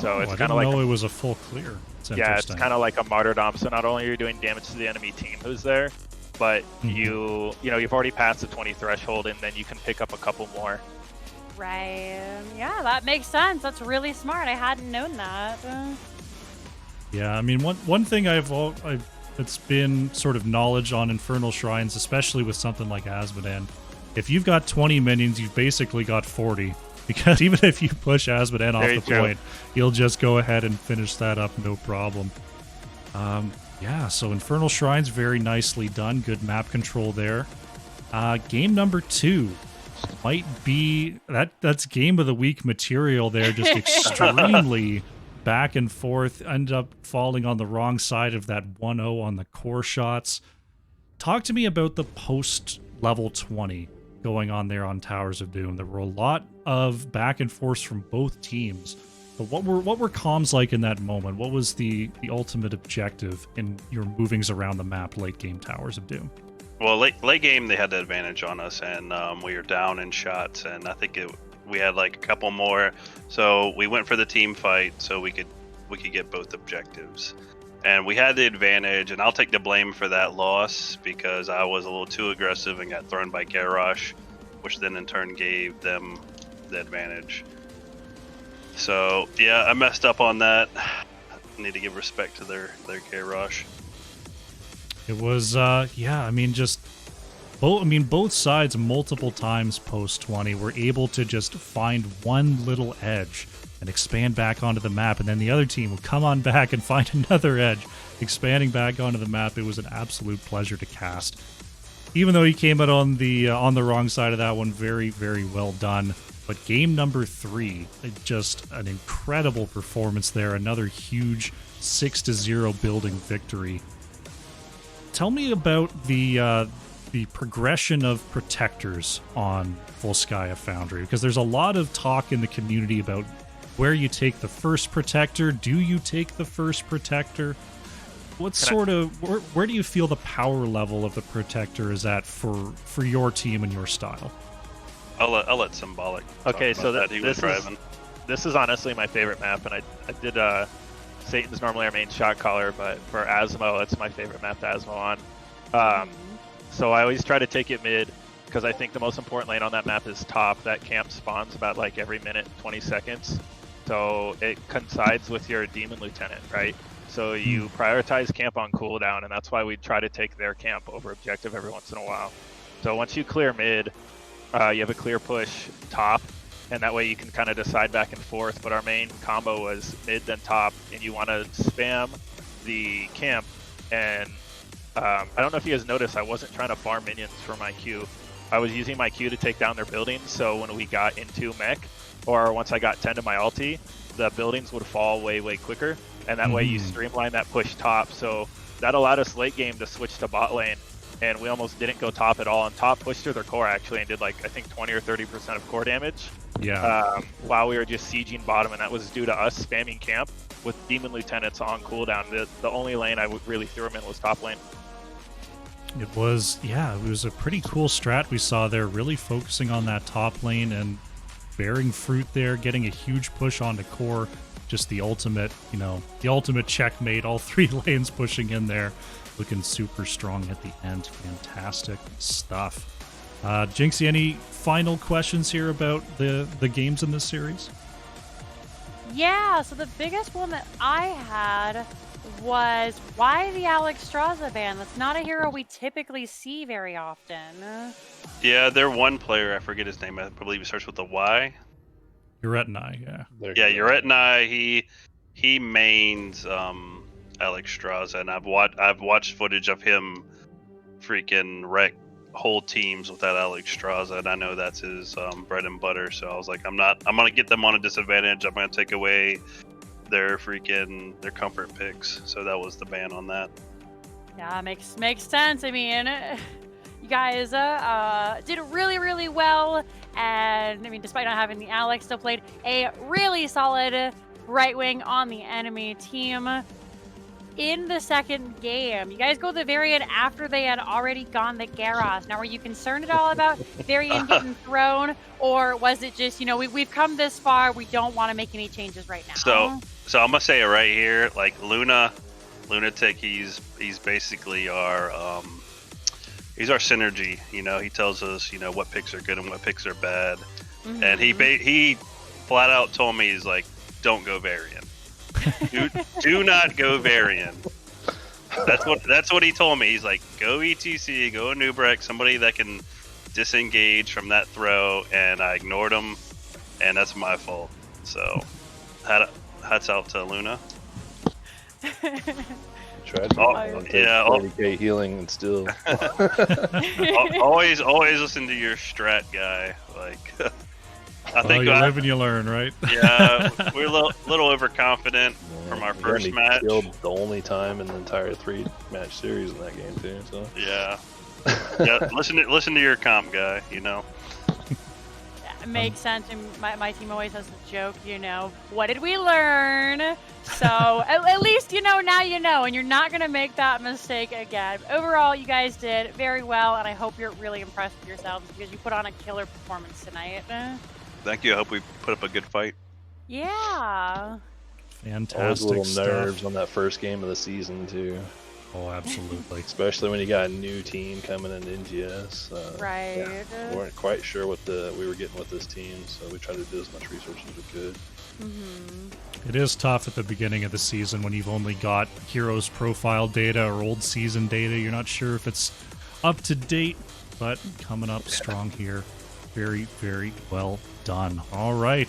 So it's kind of like it was a full clear. It's kind of like a martyrdom. So not only are you doing damage to the enemy team who's there, but you've already passed the 20 threshold, and then you can pick up a couple more. Right. Yeah, that makes sense. That's really smart. I hadn't known that. Yeah, I mean, one thing it's been sort of knowledge on Infernal Shrines, especially with something like Asmodam. If you've got 20 minions, you've basically got 40. Because even if you push Asmodam off the point, you'll just go ahead and finish that up, no problem. Yeah, so Infernal Shrines, very nicely done. Good map control there. Game number 2 might be... That's game of the week material there, just extremely back and forth. End up falling on the wrong side of that 1-0 on the core shots. Talk to me about the post-level 20 going on there on Towers of Doom. There were a lot of back and forth from both teams. But what were comms like in that moment? What was the ultimate objective in your movings around the map late game Towers of Doom? Well, late game they had the advantage on us, and we were down in shots, and I think we had like a couple more, so we went for the team fight so we could get both objectives, and we had the advantage. And I'll take the blame for that loss because I was a little too aggressive and got thrown by Garrosh, which then in turn gave them the advantage. So yeah, I messed up on that. I need to give respect to their Garrosh. It was, yeah, I mean, just both sides multiple times post 20 were able to just find one little edge and expand back onto the map, and then the other team would come on back and find another edge, expanding back onto the map. It was an absolute pleasure to cast. Even though he came out on the wrong side of that one, very, very well done. But game number 3, just an incredible performance there. Another huge 6-0 building victory. Tell me about the progression of protectors on Volskaya Foundry, because there's a lot of talk in the community about where you take the first protector. Do you take the first protector? Where do you feel the power level of the protector is at for your team and your style? I'll let Symbolic. Okay, so this is honestly my favorite map, and I did Satan's normally our main shot caller, but for Asmo, it's my favorite map to Asmo on. So I always try to take it mid, because I think the most important lane on that map is top. That camp spawns about like every minute, 20 seconds. So it coincides with your Demon Lieutenant, right? So you prioritize camp on cooldown, and that's why we try to take their camp over objective every once in a while. So once you clear mid, you have a clear push top, and that way you can kind of decide back and forth. But our main combo was mid then top, and you want to spam the camp. And I don't know if you guys noticed, I wasn't trying to farm minions for my Q. I was using my Q to take down their buildings, so when we got into mech, or once I got 10 to my ulti, the buildings would fall way, way quicker. And that way you streamline that push top. So that allowed us late game to switch to bot lane. And we almost didn't go top at all. And top pushed through their core actually and did like, I think 20 or 30% of core damage. Yeah. While we were just sieging bottom. And that was due to us spamming camp with Demon Lieutenants on cooldown. The only lane I really threw him in was top lane. It was a pretty cool strat we saw there, really focusing on that top lane and bearing fruit there, getting a huge push onto core. Just the ultimate checkmate, all 3 lanes pushing in there, looking super strong at the end. Fantastic stuff. Jinxie, any final questions here about the games in this series? Yeah, so the biggest one that I had was, why the Alex Straza ban? That's not a hero we typically see very often. Yeah, their one player, I forget his name, I believe it starts with a Y. Uretanai, yeah. Yeah, Uretanai, he mains Alex Straza, and I've watched footage of him freaking wreck whole teams with that Alex Straza, and I know that's his bread and butter. So I was like, I'm gonna get them on a disadvantage. I'm gonna take away their comfort picks. So that was the ban on that. Yeah, makes sense. I mean, you guys did really, really well. And I mean, despite not having the Alex, still played a really solid right wing on the enemy team. In the second game, you guys go the Varian after they had already gone the Gyarados. Now, were you concerned at all about Varian getting thrown? Or was it just, we've come this far, we don't want to make any changes right now? So I'm going to say it right here. Like, Lunatic, he's basically our... he's our synergy, he tells us, what picks are good and what picks are bad. Mm-hmm. And he flat out told me, he's like, don't go Varian. do not go Varian. That's what he told me. He's like, go ETC, go Nubrek, somebody that can disengage from that throw, and I ignored him, and that's my fault. So, hats out to Luna. Tried to 40k healing and still. always listen to your strat guy. Like, I think you live and you learn, right? Yeah, we're a little overconfident from our first match. Killed the only time in the entire 3-match series in that game too. So yeah. Listen to your comp guy. Yeah, it makes sense. And my team always has the joke. What did we learn? So at least now and you're not gonna make that mistake again. Overall, you guys did very well, and I hope you're really impressed with yourselves because you put on a killer performance tonight. Thank you. I hope we put up a good fight. Yeah. Fantastic little stuff. nerves on that first game of the season too. Oh, absolutely. Especially when you got a new team coming in NGS. Right. Yeah, we weren't quite sure what we were getting with this team, so we tried to do as much research as we could. Mm-hmm. It is tough at the beginning of the season when you've only got heroes profile data or old season data. You're not sure if it's up to date. but coming up strong here. Very, very well done. All right.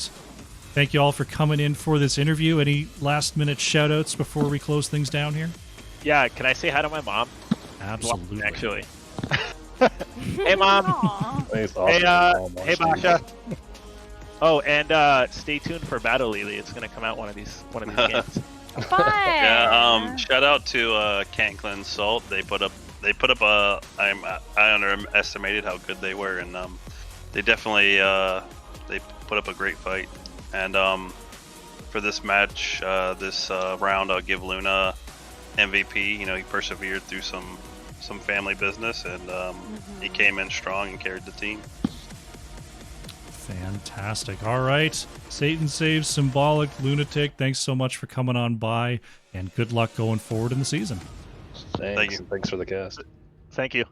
Thank you all for coming in for this interview. Any last-minute shout-outs before we close things down here? Yeah, can I say hi to my mom? Absolutely. Actually. Hey, Mom. Aw. Thanks, Hey, awesome. hey, Basha. Oh, and stay tuned for Battle Lily. It's gonna come out one of these games. Fun. Yeah. Shout out to Can't Cleanse Salt. They put up a. I underestimated how good they were, and they definitely they put up a great fight. And for this match, this round, I'll give Luna MVP. You know, he persevered through some family business, and he came in strong and carried the team. Fantastic. All right. Satan Saves Symbolic Lunatic, thanks so much for coming on by, and good luck going forward in the season. Thanks. Thank you. And thanks for the cast. Thank you.